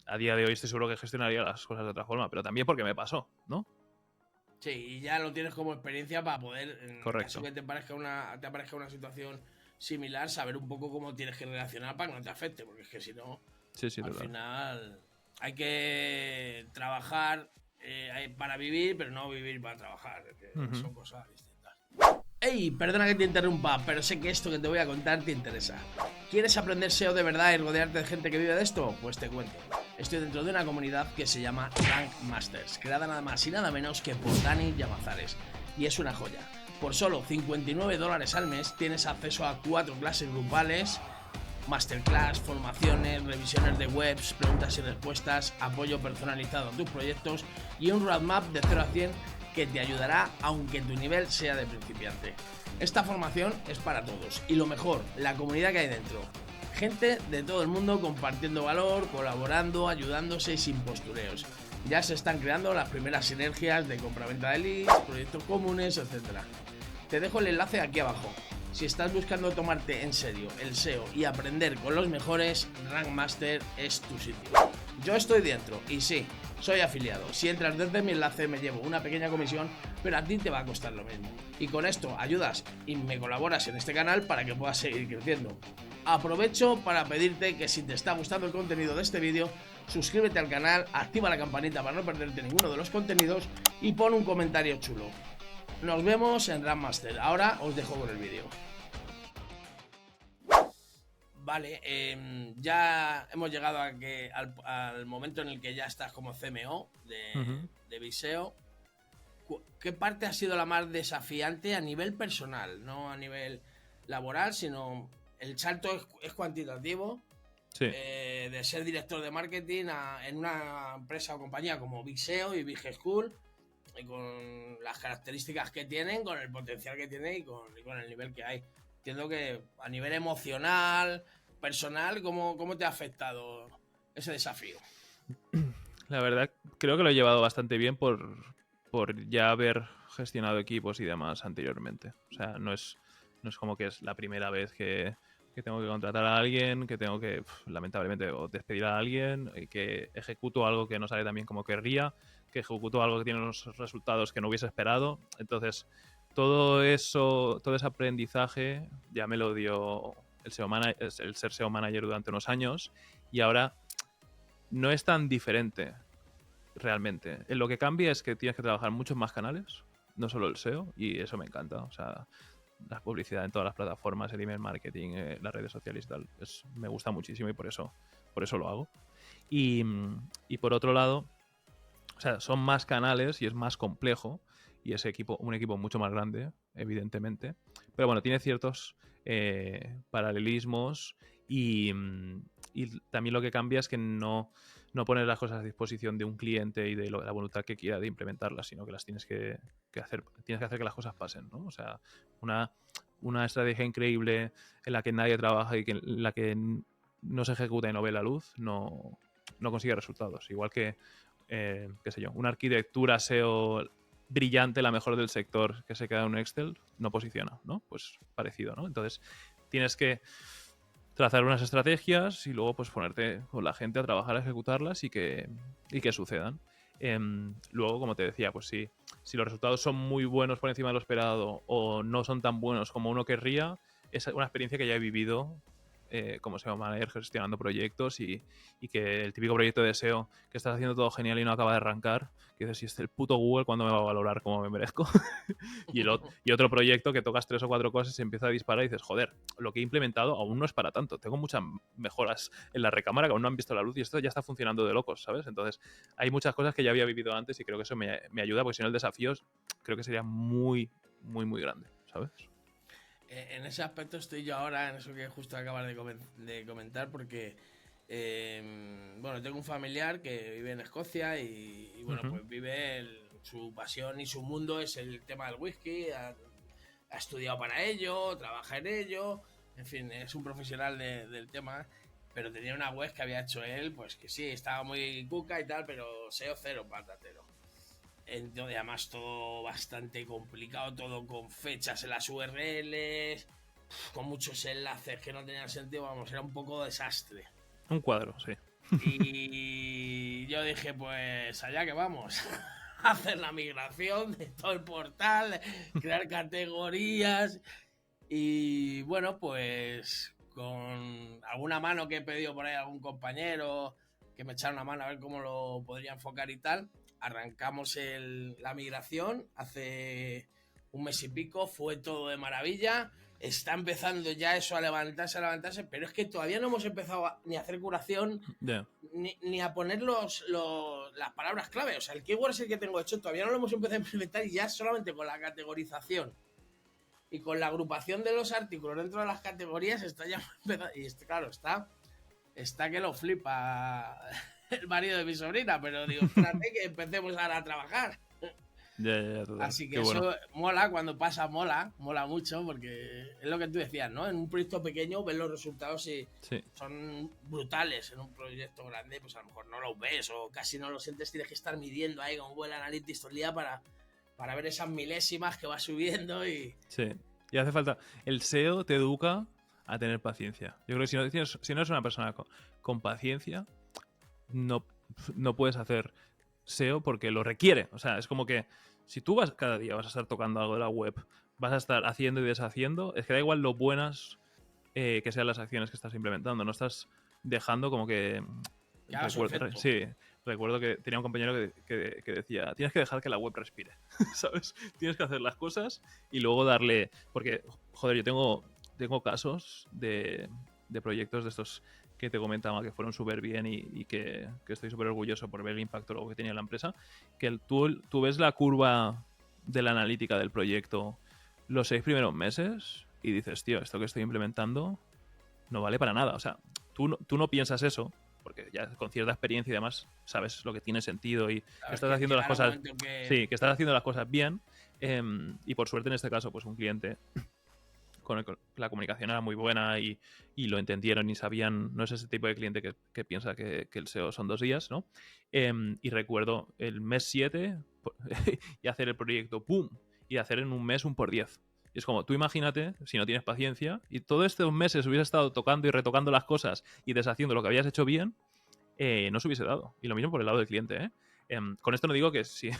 a día de hoy estoy seguro que gestionaría las cosas de otra forma, pero también porque me pasó, ¿no? Sí, y ya lo tienes como experiencia para poder, en el caso Correcto. que te aparezca una situación similar, saber un poco cómo tienes que reaccionar para que no te afecte, porque es que si no, Sí, sí, al total. final hay que trabajar para vivir, pero no vivir para trabajar, que Ujú. son cosas distintas. Ey, perdona que te interrumpa, pero sé que esto que te voy a contar te interesa. ¿Quieres aprender SEO de verdad y rodearte de gente que vive de esto? Pues te cuento. Estoy dentro de una comunidad que se llama Rank Masters, creada nada más y nada menos que por Dani Llamazares. Y es una joya. Por solo $59 al mes tienes acceso a 4 clases grupales, masterclass, formaciones, revisiones de webs, preguntas y respuestas, apoyo personalizado a tus proyectos y un roadmap de 0 a 100 que te ayudará aunque tu nivel sea de principiante. Esta formación es para todos y lo mejor, la comunidad que hay dentro. Gente de todo el mundo compartiendo valor, colaborando, ayudándose y sin postureos. Ya se están creando las primeras sinergias de compraventa de leads, proyectos comunes, etc. Te dejo el enlace aquí abajo. Si estás buscando tomarte en serio el SEO y aprender con los mejores, Rank Master es tu sitio. Yo estoy dentro y sí, soy afiliado. Si entras desde mi enlace me llevo una pequeña comisión, pero a ti te va a costar lo mismo. Y con esto ayudas y me colaboras en este canal para que puedas seguir creciendo. Aprovecho para pedirte que si te está gustando el contenido de este vídeo, suscríbete al canal, activa la campanita para no perderte ninguno de los contenidos y pon un comentario chulo. Nos vemos en Rank Master. Ahora os dejo con el vídeo. Vale, ya hemos llegado al momento en el que ya estás como CMO de Viseo. ¿Qué parte ha sido la más desafiante a nivel personal? No a nivel laboral, sino el salto es cuantitativo. Sí. De ser director de marketing en una empresa o compañía como Viseo y Big School, y con las características que tienen, con el potencial que tiene y con el nivel que hay. Entiendo que a nivel emocional, personal, ¿cómo te ha afectado ese desafío? La verdad, creo que lo he llevado bastante bien por ya haber gestionado equipos y demás anteriormente. O sea, no es como que es la primera vez que tengo que contratar a alguien, que tengo que, lamentablemente, o despedir a alguien, y que ejecuto algo que no sale tan bien como querría, que ejecuto algo que tiene unos resultados que no hubiese esperado. Entonces, todo eso, todo ese aprendizaje ya me lo dio el ser SEO manager durante unos años, y ahora no es tan diferente realmente. Lo que cambia es que tienes que trabajar muchos más canales, no solo el SEO, y eso me encanta. O sea, la publicidad en todas las plataformas, el email marketing, las redes sociales y tal, me gusta muchísimo y por eso lo hago. Y por otro lado, o sea, son más canales y es más complejo, y es un equipo mucho más grande, evidentemente. Pero bueno, tiene ciertos paralelismos y también lo que cambia es que no pones las cosas a disposición de un cliente y de la voluntad que quiera de implementarlas, sino que las tienes que hacer que las cosas pasen, ¿no? O sea, una estrategia increíble en la que nadie trabaja y en la que no se ejecuta y no ve la luz, no consigue resultados. Igual que, qué sé yo, una arquitectura SEO brillante, la mejor del sector, que se queda en un Excel, no posiciona, ¿no? Pues parecido, ¿no? Entonces, tienes que trazar unas estrategias y luego pues ponerte con la gente a trabajar, a ejecutarlas y que sucedan. Luego, como te decía, pues si los resultados son muy buenos por encima de lo esperado o no son tan buenos como uno querría, es una experiencia que ya he vivido como SEO manager, gestionando proyectos, y que el típico proyecto de SEO que estás haciendo todo genial y no acaba de arrancar, que dices, si es el puto Google, ¿cuándo me va a valorar como me merezco? y otro proyecto que tocas 3 o 4 cosas y se empieza a disparar y dices, joder, lo que he implementado aún no es para tanto, tengo muchas mejoras en la recámara que aún no han visto la luz y esto ya está funcionando de locos, ¿sabes? Entonces hay muchas cosas que ya había vivido antes y creo que eso me ayuda, porque si no el desafío creo que sería muy, muy, muy grande, ¿sabes? En ese aspecto estoy yo ahora, en eso que justo acabas de comentar, porque bueno, tengo un familiar que vive en Escocia y bueno, pues vive su pasión y su mundo es el tema del whisky, ha estudiado para ello, trabaja en ello, en fin, es un profesional del tema, pero tenía una web que había hecho él, pues que sí, estaba muy cuca y tal, pero SEO cero, patatero. Entonces, además todo bastante complicado, todo con fechas en las URLs, con muchos enlaces que no tenían sentido, vamos, era un poco desastre. Un cuadro, sí. Y yo dije, pues allá que vamos, a hacer la migración de todo el portal, crear categorías y bueno, pues con alguna mano que he pedido por ahí a algún compañero que me echara una mano a ver cómo lo podría enfocar y tal, arrancamos la migración hace un mes y pico, fue todo de maravilla. Está empezando ya eso a levantarse, pero es que todavía no hemos empezado ni a hacer curación, Ya. ni a poner las palabras clave. O sea, el keyword es el que tengo hecho, todavía no lo hemos empezado a implementar y ya solamente con la categorización y con la agrupación de los artículos dentro de las categorías está ya empezando. Y claro, está que lo flipa el marido de mi sobrina, pero digo, espérate que empecemos ahora a trabajar. Ya, total. Así que Qué eso bueno. mola, cuando pasa mola mucho, porque es lo que tú decías, ¿no? En un proyecto pequeño ves los resultados y Sí. son brutales. En un proyecto grande, pues a lo mejor no los ves o casi no lo sientes, tienes que estar midiendo ahí con Google Analytics todo el día para ver esas milésimas que va subiendo y... Sí. Y hace falta... El SEO te educa a tener paciencia. Yo creo que si no eres una persona con paciencia, no puedes hacer SEO porque lo requiere. O sea, es como que si tú cada día vas a estar tocando algo de la web, vas a estar haciendo y deshaciendo, es que da igual lo buenas que sean las acciones que estás implementando. No estás dejando como que... Que haga su efecto. Sí, recuerdo que tenía un compañero que decía, tienes que dejar que la web respire, ¿sabes? Tienes que hacer las cosas y luego darle... Porque, joder, yo tengo casos de proyectos de estos que te comentaba que fueron súper bien y que estoy súper orgulloso por ver el impacto luego que tenía la empresa, que tú ves la curva de la analítica del proyecto los 6 primeros meses y dices, tío, esto que estoy implementando no vale para nada. O sea, tú no piensas eso, porque ya con cierta experiencia y demás sabes lo que tiene sentido y que estás haciendo las cosas... Sí, que estás haciendo las cosas bien. Y por suerte en este caso, pues un cliente con el que la comunicación era muy buena y lo entendieron y sabían, no es ese tipo de cliente que piensa que el SEO son 2 días, ¿no? Y recuerdo el mes 7 y hacer el proyecto, ¡pum! Y hacer en un mes un por 10. Y es como, tú imagínate, si no tienes paciencia, y todos estos meses hubieras estado tocando y retocando las cosas y deshaciendo lo que habías hecho bien, no se hubiese dado. Y lo mismo por el lado del cliente, ¿eh? Con esto no digo que si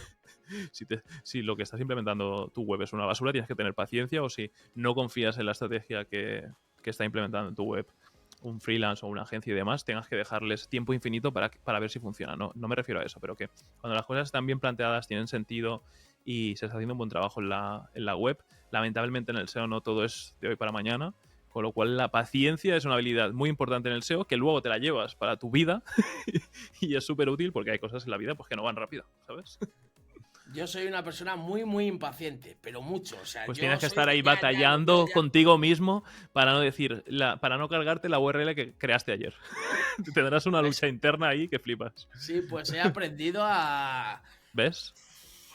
lo que estás implementando tu web es una basura, tienes que tener paciencia, o si no confías en la estrategia que está implementando en tu web un freelance o una agencia y demás, tengas que dejarles tiempo infinito para ver si funciona. No me refiero a eso, pero que cuando las cosas están bien planteadas, tienen sentido y se está haciendo un buen trabajo en la web, lamentablemente en el SEO no todo es de hoy para mañana, con lo cual la paciencia es una habilidad muy importante en el SEO que luego te la llevas para tu vida y es súper útil porque hay cosas en la vida pues, que no van rápido, ¿sabes? Yo soy una persona muy, muy impaciente, pero mucho. O sea, Pues yo tienes que soy estar de ahí ya. batallando contigo mismo para no decir, para no cargarte la URL que creaste ayer. Tendrás una lucha interna ahí que flipas. Sí, pues he aprendido a... ¿Ves?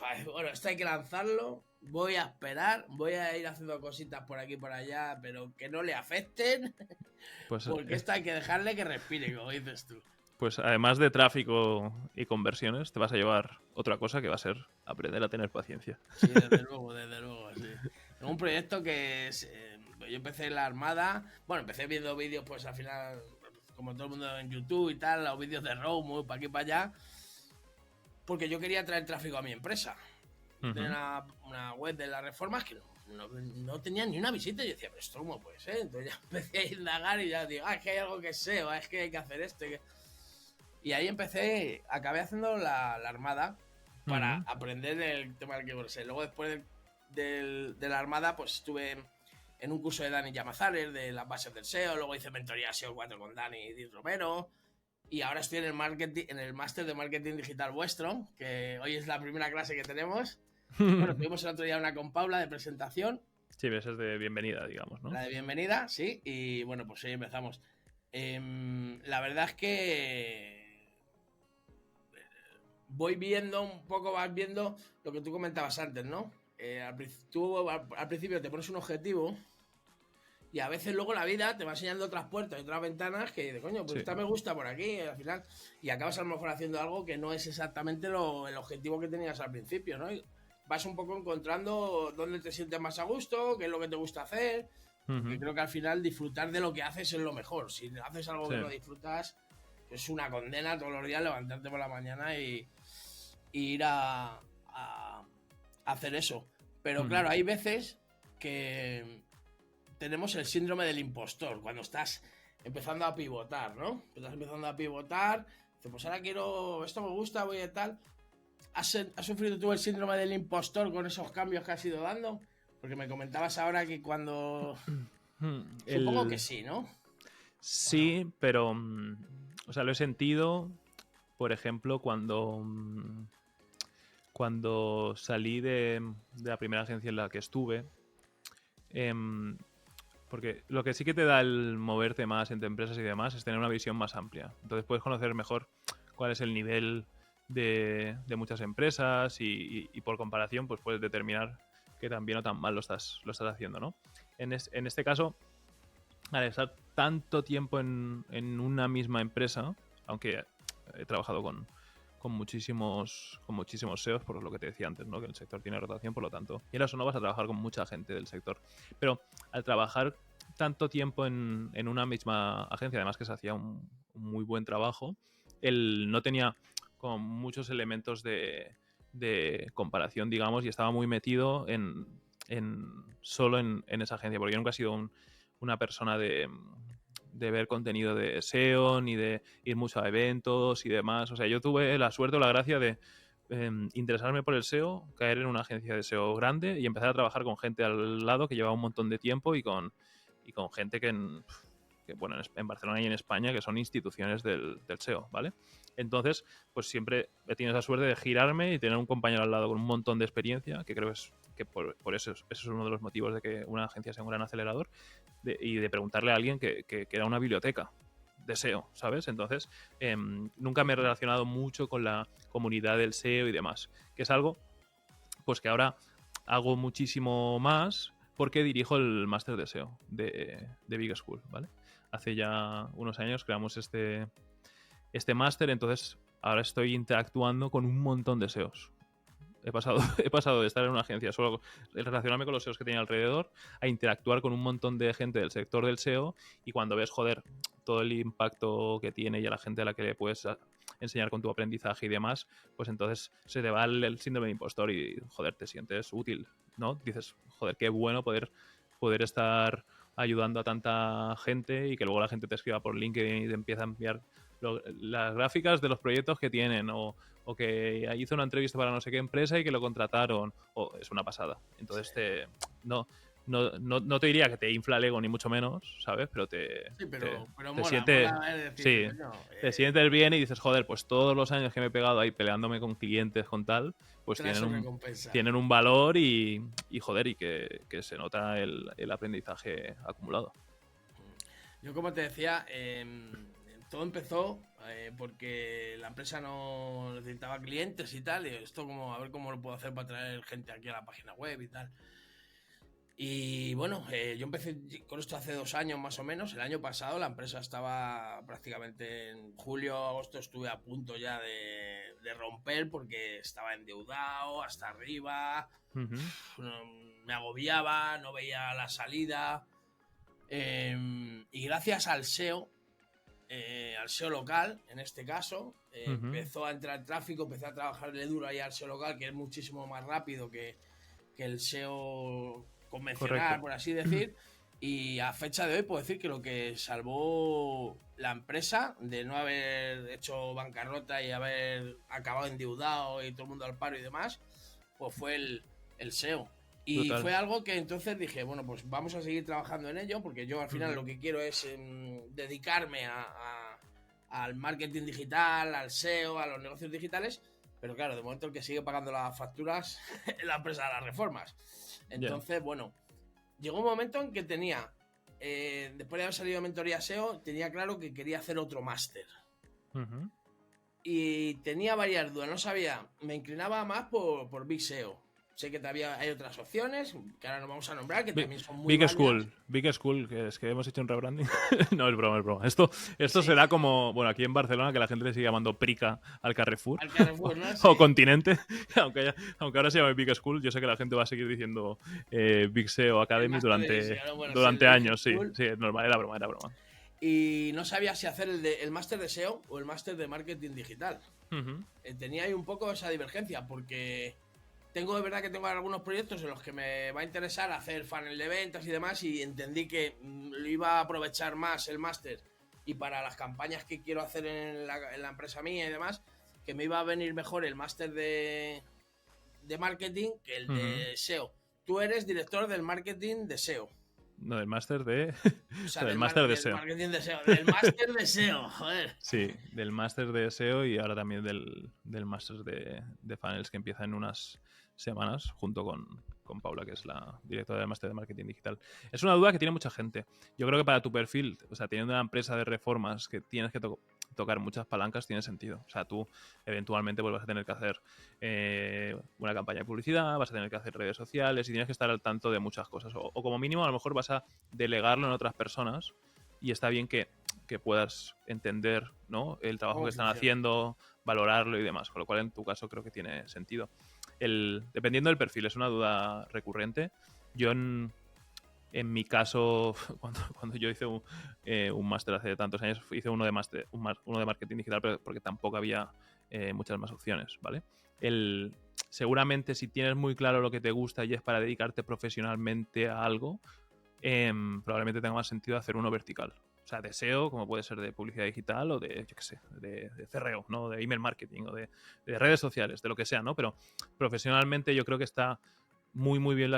Ay, bueno, esto hay que lanzarlo. Voy a esperar, voy a ir haciendo cositas por aquí y por allá, pero que no le afecten. Pues, Porque esto hay que dejarle que respire, como dices tú. Pues además de tráfico y conversiones, te vas a llevar otra cosa que va a ser aprender a tener paciencia. Sí, desde luego, sí. Es un proyecto que es, yo empecé en la Armada, bueno, empecé viendo vídeos, pues al final, como todo el mundo en YouTube y tal, los vídeos de Roam, para aquí y para allá, porque yo quería traer tráfico a mi empresa. Tenía una web de las reformas que no tenía ni una visita y yo decía, pero esto cómo puede ser. Entonces ya empecé a indagar y ya digo, es que hay algo que sé, o es que hay que hacer esto. Y ahí acabé haciendo la Armada para aprender el tema del keyword SEO. Luego después de la Armada, pues estuve en un curso de Dani Llamazares de las bases del SEO, luego hice mentoría SEO 4 con Dani y Diz Romero, y ahora estoy en el máster de marketing digital vuestro, que hoy es la primera clase que tenemos. Bueno, tuvimos el otro día una con Paula de presentación. Sí, ves, es de bienvenida, digamos, ¿no? La de bienvenida, sí, y bueno, pues hoy empezamos. La verdad es que voy viendo un poco, vas viendo lo que tú comentabas antes, ¿no? Tú al principio te pones un objetivo y a veces luego la vida te va enseñando otras puertas y otras ventanas que dices, coño, pues Sí. esta me gusta por aquí, al final, y acabas a lo mejor haciendo algo que no es exactamente el objetivo que tenías al principio, ¿no? Y vas un poco encontrando dónde te sientes más a gusto, qué es lo que te gusta hacer, porque creo que al final disfrutar de lo que haces es lo mejor. Si haces algo que no disfrutas, es una condena todos los días levantarte por la mañana y ir a hacer eso. Pero claro, hay veces que tenemos el síndrome del impostor, cuando estás empezando a pivotar, ¿no? Estás empezando a pivotar, dices, pues ahora quiero, esto me gusta, voy a tal. ¿Has sufrido tú el síndrome del impostor con esos cambios que has ido dando? Porque me comentabas ahora que cuando... Supongo que sí, ¿no? Sí, Bueno. pero... o sea, lo he sentido, por ejemplo, cuando salí de la primera agencia en la que estuve. Porque lo que sí que te da el moverte más entre empresas y demás es tener una visión más amplia. Entonces puedes conocer mejor cuál es el nivel de muchas empresas y por comparación pues puedes determinar que tan bien o tan mal lo estás haciendo, ¿no? En este caso, al estar tanto tiempo en una misma empresa, aunque he trabajado con muchísimos SEOs, por lo que te decía antes, ¿no? Que el sector tiene rotación, por lo tanto. Y ahora no vas a trabajar con mucha gente del sector. Pero al trabajar tanto tiempo en una misma agencia, además que se hacía un muy buen trabajo, él no tenía como muchos elementos de comparación, digamos, y estaba muy metido solo en esa agencia, porque yo nunca he sido una persona de ver contenido de SEO, ni de ir mucho a eventos y demás. O sea, yo tuve la suerte o la gracia de interesarme por el SEO, caer en una agencia de SEO grande y empezar a trabajar con gente al lado que llevaba un montón de tiempo y con gente que bueno, en Barcelona y en España, que son instituciones del SEO, ¿vale? Entonces, pues siempre he tenido esa suerte de girarme y tener un compañero al lado con un montón de experiencia, que creo que por eso es uno de los motivos de que una agencia sea un gran acelerador, y de preguntarle a alguien que era una biblioteca de SEO, ¿sabes? Entonces, nunca me he relacionado mucho con la comunidad del SEO y demás, que es algo pues que ahora hago muchísimo más porque dirijo el máster de SEO de Big School, ¿vale? Hace ya unos años creamos este máster, entonces ahora estoy interactuando con un montón de SEOs. He pasado de estar en una agencia solo relacionarme con los SEOs que tenía alrededor a interactuar con un montón de gente del sector del SEO, y cuando ves, joder, todo el impacto que tiene y a la gente a la que le puedes enseñar con tu aprendizaje y demás, pues entonces se te va el síndrome de impostor y, joder, te sientes útil, ¿no? Dices, joder, qué bueno poder estar ayudando a tanta gente y que luego la gente te escriba por LinkedIn y te empieza a enviar las gráficas de los proyectos que tienen, o que hizo una entrevista para no sé qué empresa y que lo contrataron, es una pasada. Entonces no te diría que te infla el ego ni mucho menos, ¿sabes? Pero Sí, pero te mola, sientes, mola decir, sí, coño, te sientes bien y dices, joder, pues todos los años que me he pegado ahí peleándome con clientes, con tal, pues trae su recompensa. tienen un valor y joder, y que se nota el aprendizaje acumulado. Yo, como te decía, todo empezó porque la empresa no necesitaba clientes y tal, y esto como a ver cómo lo puedo hacer para traer gente aquí a la página web y tal. Y bueno, yo empecé con esto hace 2 años más o menos. El año pasado la empresa estaba prácticamente en julio, agosto, estuve a punto ya de romper porque estaba endeudado hasta arriba. Uh-huh. Me agobiaba, no veía la salida. Y gracias al SEO local, en este caso, Uh-huh. empezó a entrar tráfico, empecé a trabajarle duro ahí al SEO local, que es muchísimo más rápido que el SEO convencional, Correcto. por así decir. Y a fecha de hoy puedo decir que lo que salvó la empresa de no haber hecho bancarrota y haber acabado endeudado y todo el mundo al paro y demás, pues fue el SEO. Y Brutal. fue algo que entonces dije, bueno, pues vamos a seguir trabajando en ello, porque yo al final Uh-huh. lo que quiero es dedicarme al marketing digital, al SEO, a los negocios digitales. Pero claro, de momento el que sigue pagando las facturas es la empresa de las reformas. Yeah. Entonces, bueno, llegó un momento en que tenía, después de haber salido de mentoría SEO, tenía claro que quería hacer otro máster. Uh-huh. Y tenía varias dudas, no sabía, me inclinaba más por Big SEO. Sé que todavía hay otras opciones, que ahora no vamos a nombrar, que también son muy válidas. Big School, que es que hemos hecho un rebranding. No, es broma, es broma. Esto Sí, será como, bueno, aquí en Barcelona, que la gente le sigue llamando Prica al Carrefour al o, Carrefour, ¿no? o Sí. Continente, aunque ahora se llame Big School, yo sé que la gente va a seguir diciendo Big SEO El Academy máster de SEO, bueno, sí, el durante de Big años, sí, School. sí, es normal, era broma, era broma. Y no sabía si hacer el máster de SEO o el máster de marketing digital. Uh-huh. Tenía ahí un poco esa divergencia, porque de verdad que tengo algunos proyectos en los que me va a interesar hacer funnel de ventas y demás, y entendí que lo iba a aprovechar más el máster y para las campañas que quiero hacer en la empresa mía y demás, que me iba a venir mejor el máster de marketing que el de SEO. Tú eres director del marketing de SEO. No, del máster de... O sea, del máster de del SEO. marketing de SEO. Del máster de SEO, joder. Sí, del máster de SEO y ahora también del máster de funnels que empieza en unas semanas junto con Paula, que es la directora del máster de marketing digital. Es una duda que tiene mucha gente. Yo creo que para tu perfil, o sea, teniendo una empresa de reformas que tienes que tocar muchas palancas, tiene sentido. O sea, tú eventualmente pues, vas a tener que hacer una campaña de publicidad, vas a tener que hacer redes sociales y tienes que estar al tanto de muchas cosas. O como mínimo, a lo mejor vas a delegarlo en otras personas y está bien que puedas entender, ¿no?, el trabajo que están haciendo, valorarlo y demás. Con lo cual, en tu caso, creo que tiene sentido. Dependiendo del perfil, es una duda recurrente. Yo en mi caso, cuando yo hice un máster hace tantos años, hice uno de marketing digital, pero porque tampoco había muchas más opciones, ¿vale? Seguramente si tienes muy claro lo que te gusta y es para dedicarte profesionalmente a algo, probablemente tenga más sentido hacer uno vertical. O sea, de SEO, como puede ser de publicidad digital o de, yo qué sé, de CRO, ¿no? De email marketing o de redes sociales, de lo que sea, ¿no? Pero profesionalmente yo creo que está muy, muy bien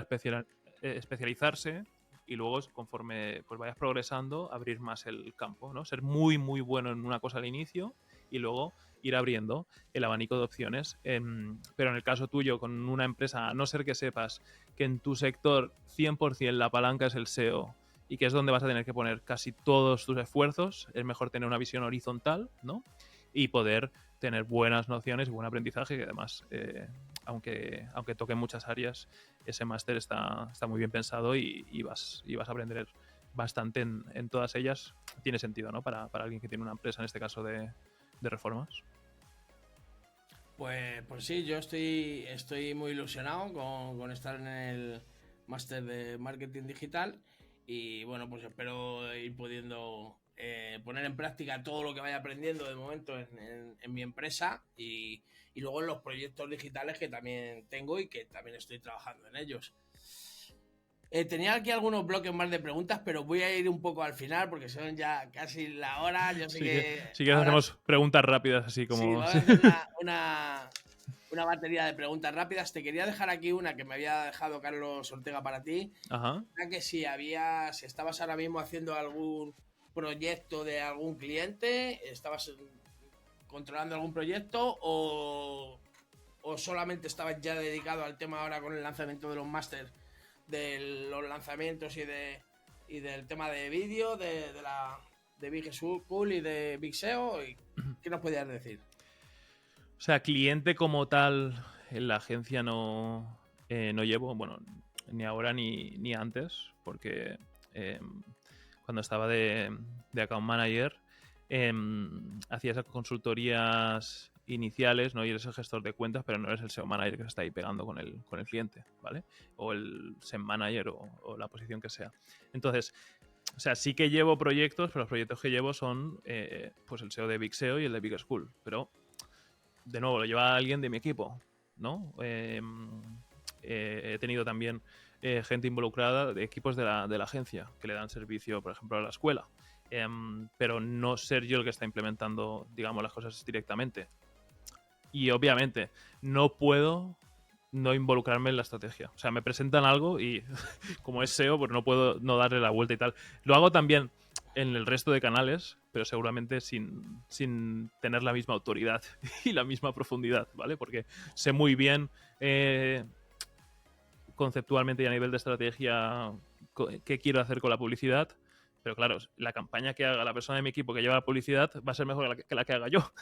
especializarse y luego, conforme pues vayas progresando, abrir más el campo, ¿no? Ser muy, muy bueno en una cosa al inicio y luego ir abriendo el abanico de opciones. Pero en el caso tuyo, con una empresa, a no ser que sepas que en tu sector 100% la palanca es el SEO y que es donde vas a tener que poner casi todos tus esfuerzos, es mejor tener una visión horizontal, ¿no? Y poder tener buenas nociones y buen aprendizaje, que además, aunque toque muchas áreas, ese máster está muy bien pensado y vas a aprender bastante en todas ellas. Tiene sentido, ¿no? Para alguien que tiene una empresa, en este caso de reformas. Pues sí, yo estoy muy ilusionado con estar en el máster de marketing digital y bueno, pues espero ir pudiendo poner en práctica todo lo que vaya aprendiendo de momento en mi empresa y luego en los proyectos digitales que también tengo y que también estoy trabajando en ellos. Tenía aquí algunos bloques más de preguntas, pero voy a ir un poco al final porque son ya casi la hora. Yo sé que Sí que ahora hacemos preguntas rápidas, así sí, como... vamos a hacer una batería de preguntas rápidas. Te quería dejar aquí una que me había dejado Carlos Ortega para ti. Ajá. Era que si estabas ahora mismo haciendo algún proyecto de algún cliente, estabas controlando algún proyecto o solamente estabas ya dedicado al tema ahora con el lanzamiento de los másters, de los lanzamientos y del tema de vídeo, de Big School y de Big SEO. ¿Qué nos podías decir? O sea, cliente como tal en la agencia no llevo, bueno, ni ahora ni antes, porque cuando estaba de account manager hacía esas consultorías iniciales, ¿no? Y eres el gestor de cuentas, pero no eres el SEO manager que se está ahí pegando con el cliente, ¿vale? O el SEM manager o la posición que sea. Entonces, o sea, sí que llevo proyectos, pero los proyectos que llevo son pues el SEO de Big SEO y el de Big School, pero de nuevo, lo lleva alguien de mi equipo, ¿no? He tenido también gente involucrada de equipos de la agencia que le dan servicio, por ejemplo, a la escuela. Pero no ser yo el que está implementando, digamos, las cosas directamente. Y obviamente no puedo no involucrarme en la estrategia. O sea, me presentan algo y como es SEO, pues no puedo no darle la vuelta y tal. Lo hago también en el resto de canales, pero seguramente sin tener la misma autoridad y la misma profundidad, ¿vale? Porque sé muy bien conceptualmente y a nivel de estrategia qué quiero hacer con la publicidad, pero claro, la campaña que haga la persona de mi equipo que lleva la publicidad va a ser mejor que la que haga yo.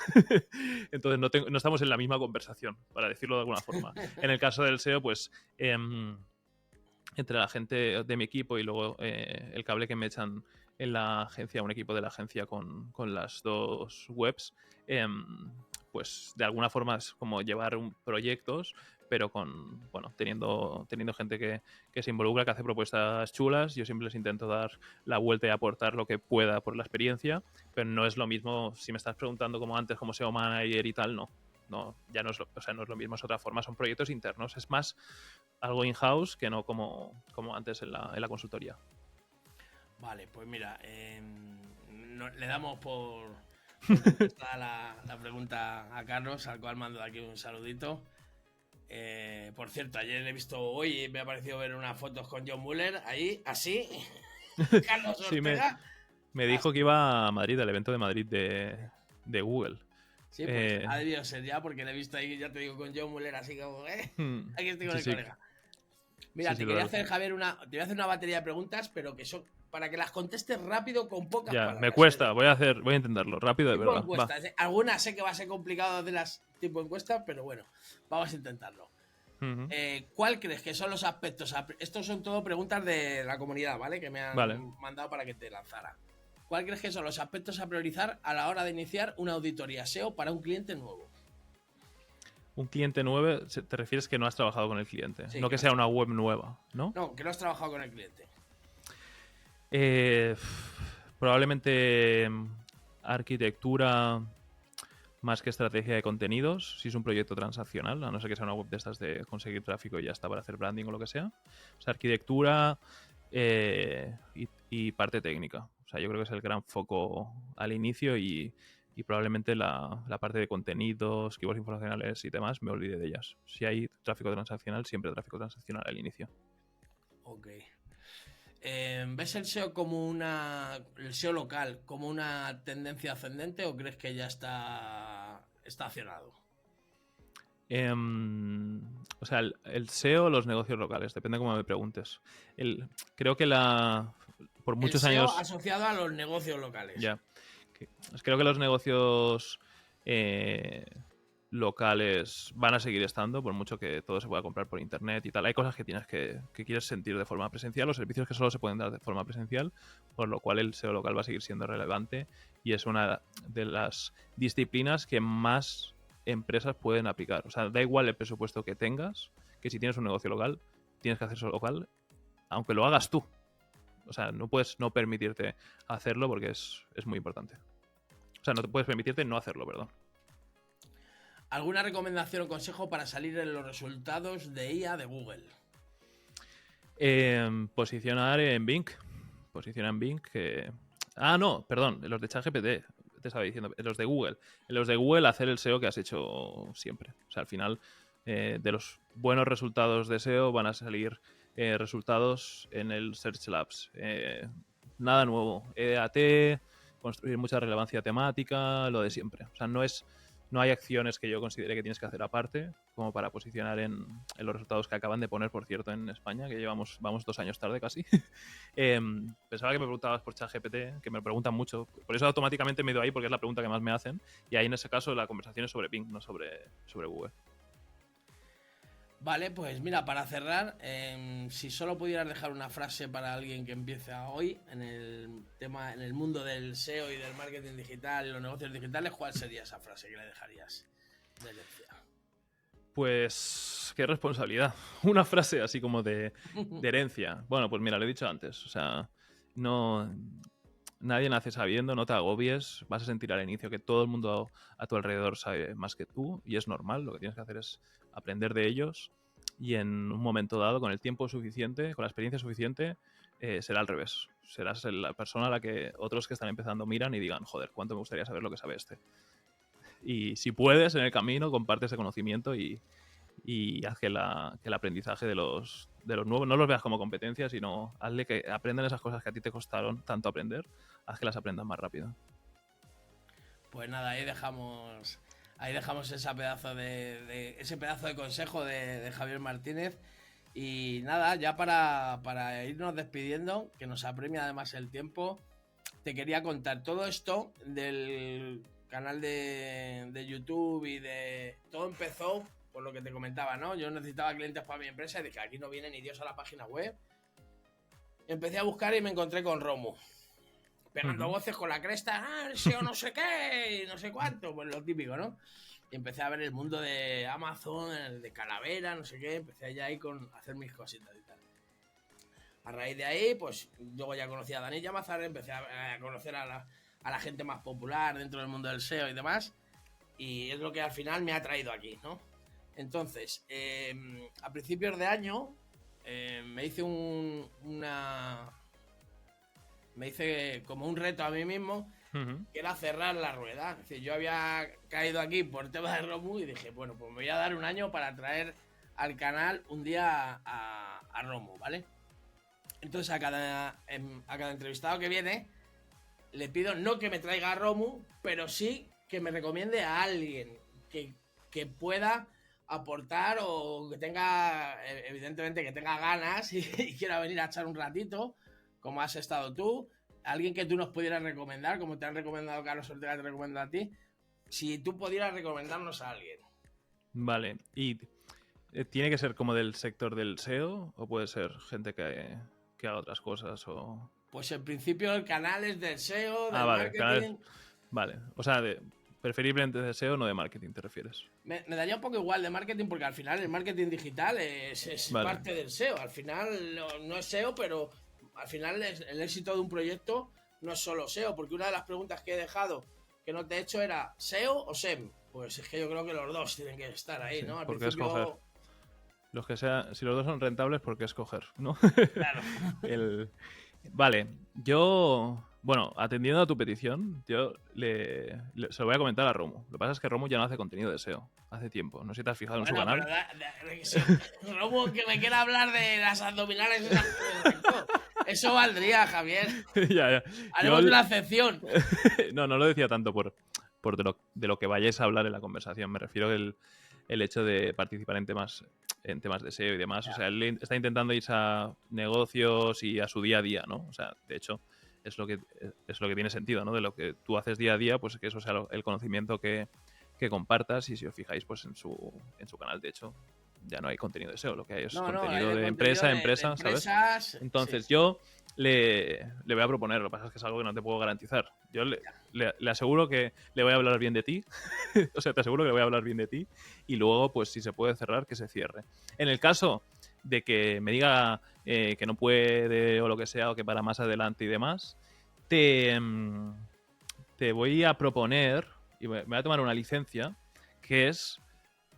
Entonces no estamos en la misma conversación, para decirlo de alguna forma. En el caso del SEO, pues entre la gente de mi equipo y luego el cable que me echan en la agencia, un equipo de la agencia con las dos webs, pues de alguna forma es como llevar proyectos, pero teniendo gente que se involucra, que hace propuestas chulas. Yo siempre les intento dar la vuelta y aportar lo que pueda por la experiencia, pero no es lo mismo si me estás preguntando como antes, como SEO manager y tal, no. No, ya no es lo mismo, es otra forma, son proyectos internos, es más algo in-house que no como antes en la consultoría. Vale, pues mira, le damos Contesta la pregunta a Carlos, al cual mando de aquí un saludito. Por cierto, ayer he visto hoy y me ha parecido ver unas fotos con John Muller ahí, así. Carlos Sí, Ortega. me dijo que iba a Madrid, al evento de Madrid de Google. Sí, pues ha debido ser ya, porque le he visto ahí, ya te digo, con John Muller, así como, aquí estoy con el colega. Mira, sí, te quería hacer, Javier, te voy a hacer una batería de preguntas, pero que son para que las contestes rápido con pocas Ya, palabras. me cuesta, voy a intentarlo, rápido de Tipo verdad. encuestas. Algunas sé que va a ser complicado hacerlas tipo encuestas, pero bueno, vamos a intentarlo. ¿Cuál crees que son los aspectos? Estos son todo preguntas de la comunidad, ¿vale? Que me han mandado para que te lanzara. ¿Cuál crees que son los aspectos a priorizar a la hora de iniciar una auditoría SEO para un cliente nuevo? Un cliente nuevo, te refieres que no has trabajado con el cliente, Sí, no que sea una web nueva, ¿no? No, que no has trabajado con el cliente. Probablemente arquitectura más que estrategia de contenidos, si es un proyecto transaccional, a no ser que sea una web de estas de conseguir tráfico y ya está para hacer branding o lo que sea. O sea, arquitectura y parte técnica. O sea, yo creo que es el gran foco al inicio y probablemente la parte de contenidos, keywords informacionales y demás, me olvide de ellas. Si hay tráfico transaccional, siempre tráfico transaccional al inicio. Ok. ¿Ves el SEO como el SEO local como una tendencia ascendente o crees que ya está estacionado? O sea, el SEO, los negocios locales, depende de cómo me preguntes. Creo que por muchos el SEO años... asociado a los negocios locales. Ya. Creo que los negocios locales van a seguir estando, por mucho que todo se pueda comprar por internet y tal. Hay cosas que que quieres sentir de forma presencial, los servicios que solo se pueden dar de forma presencial, por lo cual el SEO local va a seguir siendo relevante y es una de las disciplinas que más empresas pueden aplicar. O sea, da igual el presupuesto que tengas, que si tienes un negocio local, tienes que hacer SEO local, aunque lo hagas tú. O sea, no puedes no permitirte hacerlo porque es muy importante. O sea, no te puedes permitirte no hacerlo, perdón. ¿Alguna recomendación o consejo para salir en los resultados de IA de Google? Posicionar en Bing. Posiciona en Bing que... Ah, no, perdón, los de ChatGPT. Te estaba diciendo, los de Google. En los de Google hacer el SEO que has hecho siempre. O sea, al final, de los buenos resultados de SEO van a salir resultados en el Search Labs. Nada nuevo. EAT, construir mucha relevancia temática, lo de siempre. O sea, no hay acciones que yo considere que tienes que hacer aparte como para posicionar en los resultados que acaban de poner, por cierto, en España, que vamos 2 años tarde casi. Pensaba que me preguntabas por ChatGPT, que me preguntan mucho. Por eso automáticamente me he ido ahí porque es la pregunta que más me hacen. Y ahí en ese caso la conversación es sobre Bing, no sobre Google. Vale, pues mira, para cerrar, si solo pudieras dejar una frase para alguien que empieza hoy en el mundo del SEO y del marketing digital y los negocios digitales, ¿cuál sería esa frase que le dejarías de herencia? Pues qué responsabilidad. Una frase así como de herencia. Bueno, pues mira, lo he dicho antes. O sea, nadie nace sabiendo, no te agobies. Vas a sentir al inicio que todo el mundo a tu alrededor sabe más que tú y es normal. Lo que tienes que hacer es aprender de ellos y en un momento dado, con el tiempo suficiente, con la experiencia suficiente, será al revés. Serás la persona a la que otros que están empezando miran y digan, joder, cuánto me gustaría saber lo que sabe este. Y si puedes, en el camino, comparte ese conocimiento y haz que el aprendizaje de los nuevos no los veas como competencia, sino hazle que aprendan esas cosas que a ti te costaron tanto aprender, haz que las aprendan más rápido. Pues nada, ahí dejamos ese pedazo de consejo de Javier Martínez. Y nada, ya para irnos despidiendo, que nos apremia además el tiempo, te quería contar todo esto del canal de YouTube y de... Todo empezó por lo que te comentaba, ¿no? Yo necesitaba clientes para mi empresa y dije, aquí no viene ni Dios a la página web. Empecé a buscar y me encontré con Romo, pegando voces con la cresta, el SEO no sé qué, y no sé cuánto, pues lo típico, ¿no? Y empecé a ver el mundo de Amazon, el de Calavera, no sé qué, empecé ya ahí a hacer mis cositas y tal. A raíz de ahí, pues luego ya conocí a Dani Llamazares, empecé a conocer a la gente más popular dentro del mundo del SEO y demás, y es lo que al final me ha traído aquí, ¿no? Entonces, a principios de año me hice me hice como un reto a mí mismo, que era cerrar la rueda. Es decir, yo había caído aquí por tema de Romu y dije, bueno, pues me voy a dar un año para traer al canal un día a Romu, ¿vale? Entonces a cada entrevistado que viene le pido no que me traiga a Romu, pero sí que me recomiende a alguien que pueda aportar o que tenga, evidentemente, que tenga ganas y quiera venir a echar un ratito, como has estado tú, alguien que tú nos pudieras recomendar, como te han recomendado Carlos Ortega, te recomiendo a ti, si tú pudieras recomendarnos a alguien. Vale, y ¿tiene que ser como del sector del SEO o puede ser gente que haga otras cosas o...? Pues en principio el canal es del SEO, Ah, del vale, marketing. Vale, o sea, preferiblemente de SEO, no de marketing, ¿te refieres? Me daría un poco igual de marketing porque al final el marketing digital es Vale. parte del SEO. Al final no es SEO, pero al final el éxito de un proyecto no es solo SEO. Porque una de las preguntas que he dejado que no te he hecho era ¿SEO o SEM? Pues es que yo creo que los dos tienen que estar ahí, Sí, ¿no? Al ¿por qué principio, escoger? Los que sea, si los dos son rentables, ¿por qué escoger? ¿No? claro. Vale, yo, bueno, atendiendo a tu petición, yo se lo voy a comentar a Romu. Lo que pasa es que Romu ya no hace contenido de SEO, hace tiempo. No sé si te has fijado en su Bueno, canal. pero si Robo que me quiera hablar de las abdominales esas que tengo, eso valdría, Javier. Ya, ya. Haremos una excepción. No lo decía tanto por de lo que vayáis a hablar en la conversación. Me refiero el hecho de participar en temas de SEO y demás. O sea, él está intentando irse a negocios y a su día a día, ¿no? O sea, de hecho, es lo que tiene sentido, ¿no? De lo que tú haces día a día, pues que eso sea el conocimiento que compartas. Y si os fijáis, pues en su canal, de hecho, ya no hay contenido de SEO. Lo que hay es No, hay contenido de de contenido empresa, de ¿sabes? empresas. Entonces, Sí. yo le voy a proponer, lo que pasa es que es algo que no te puedo garantizar. Yo le aseguro que le voy a hablar bien de ti. O sea, te aseguro que le voy a hablar bien de ti. Y luego, pues si se puede cerrar, que se cierre. En el caso de que me diga que no puede o lo que sea, o que para más adelante y demás, te voy a proponer, y me voy a tomar una licencia, que es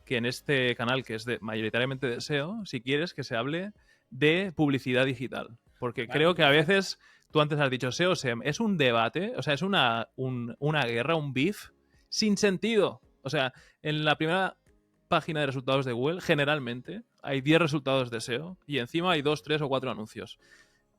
que en este canal, que es mayoritariamente de SEO, si quieres que se hable de publicidad digital. Porque Vale, creo que a perfecto. veces, tú antes has dicho SEO, SEM, es un debate, o sea, es una guerra, un beef sin sentido. O sea, en la primera página de resultados de Google, generalmente hay 10 resultados de SEO y encima hay 2, 3 o 4 anuncios.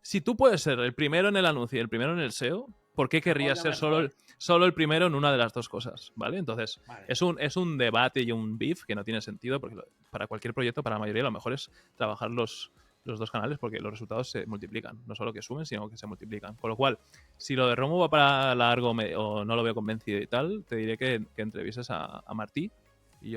Si tú puedes ser el primero en el anuncio y el primero en el SEO, ¿por qué Mejor querrías que ser mejor. solo el primero en una de las dos cosas? ¿Vale? Entonces, Vale. es un debate y un beef que no tiene sentido porque para cualquier proyecto, para la mayoría, lo mejor es trabajar los dos canales porque los resultados se multiplican. No solo que sumen, sino que se multiplican. Con lo cual, si lo de Romo va para largo o no lo veo convencido y tal, te diré que entrevistes a Martí. Y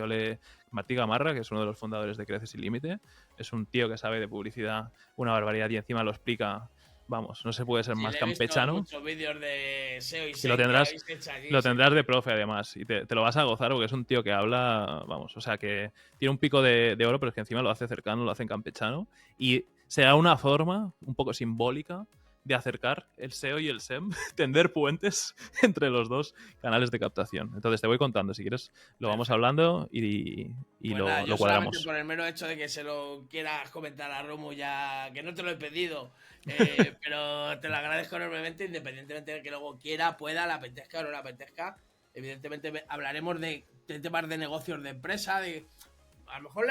Martí Gamarra, que es uno de los fundadores de Crece Sin Límite, es un tío que sabe de publicidad una barbaridad y encima lo explica, vamos, no se puede ser Sí, más le he visto campechano muchos vídeos de SEO y y lo SEM que tendrás, habéis hecho allí. lo Sí. tendrás de profe además y te lo vas a gozar porque es un tío que habla, vamos, o sea que tiene un pico de oro, pero es que encima lo hace cercano, lo hace en campechano y será una forma un poco simbólica de acercar el SEO y el SEM, tender puentes entre los dos canales de captación. Entonces te voy contando, si quieres lo vamos Perfecto. hablando y Pues nada, lo yo solamente cuadramos. por el mero hecho de que se lo quieras comentar a Romo ya, que no te lo he pedido, pero te lo agradezco enormemente, independientemente de que luego quiera, pueda, le apetezca o no le apetezca. Evidentemente hablaremos de temas de negocios de empresa, a lo mejor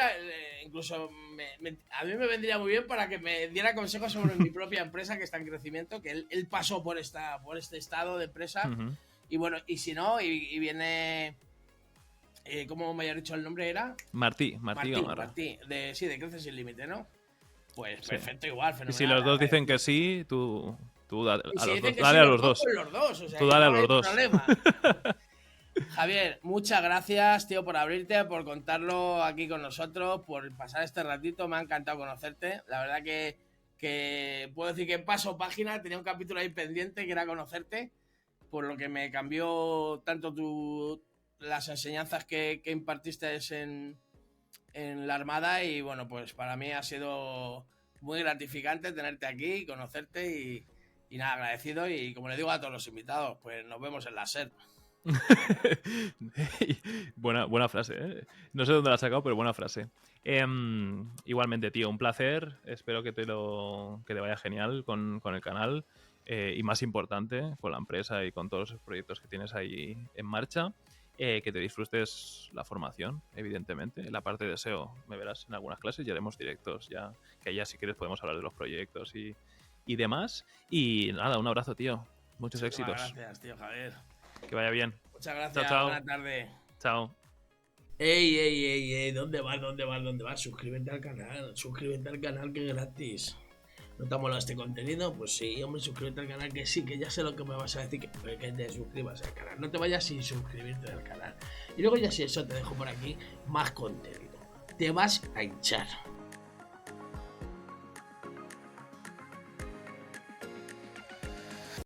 incluso a mí me vendría muy bien para que me diera consejos sobre mi propia empresa que está en crecimiento, que él pasó por este estado de empresa. Ujú. Y bueno, y si no, y viene... ¿cómo me había dicho el nombre? ¿Era? Martí Gamarra. Sí, de Crece Sin Límite, ¿no? Pues Sí. perfecto, igual, Y si fenomenal, los dos dicen que agradecido. sí, tú Y a si los dicen dos. que sí Dale a los los dos, dos. pues los dos, o sea Tú que dale a no los hay dos. problema. Javier, muchas gracias, tío, por abrirte, por contarlo aquí con nosotros, por pasar este ratito, me ha encantado conocerte. La verdad que puedo decir que paso página, tenía un capítulo ahí pendiente que era conocerte, por lo que me cambió tanto las enseñanzas que impartiste en la Armada y bueno, pues para mí ha sido muy gratificante tenerte aquí, conocerte y nada, agradecido y como le digo a todos los invitados, pues nos vemos en la SER. Buena frase, ¿eh? No sé dónde la has sacado, pero buena frase. Igualmente, tío, un placer. Espero que te vaya genial con el canal. y más importante, con la empresa y con todos los proyectos que tienes ahí en marcha, que te disfrutes la formación, evidentemente. La parte de SEO me verás en algunas clases y haremos directos ya, que ya si quieres podemos hablar de los proyectos y demás. Y nada, un abrazo, tío. Muchos Muchísimas éxitos. gracias, tío Javier. Que vaya bien. Muchas Chao, gracias, chao. buena tarde. Chao. Ey, ey, ey, ey, ¿dónde vas? ¿Dónde vas? ¿Dónde vas? Suscríbete al canal que es gratis. ¿No te ha molado este contenido? Pues sí, hombre, suscríbete al canal, que sí, que ya sé lo que me vas a decir, que te suscribas al canal. No te vayas sin suscribirte al canal. Y luego ya si eso te dejo por aquí más contenido. Te vas a hinchar.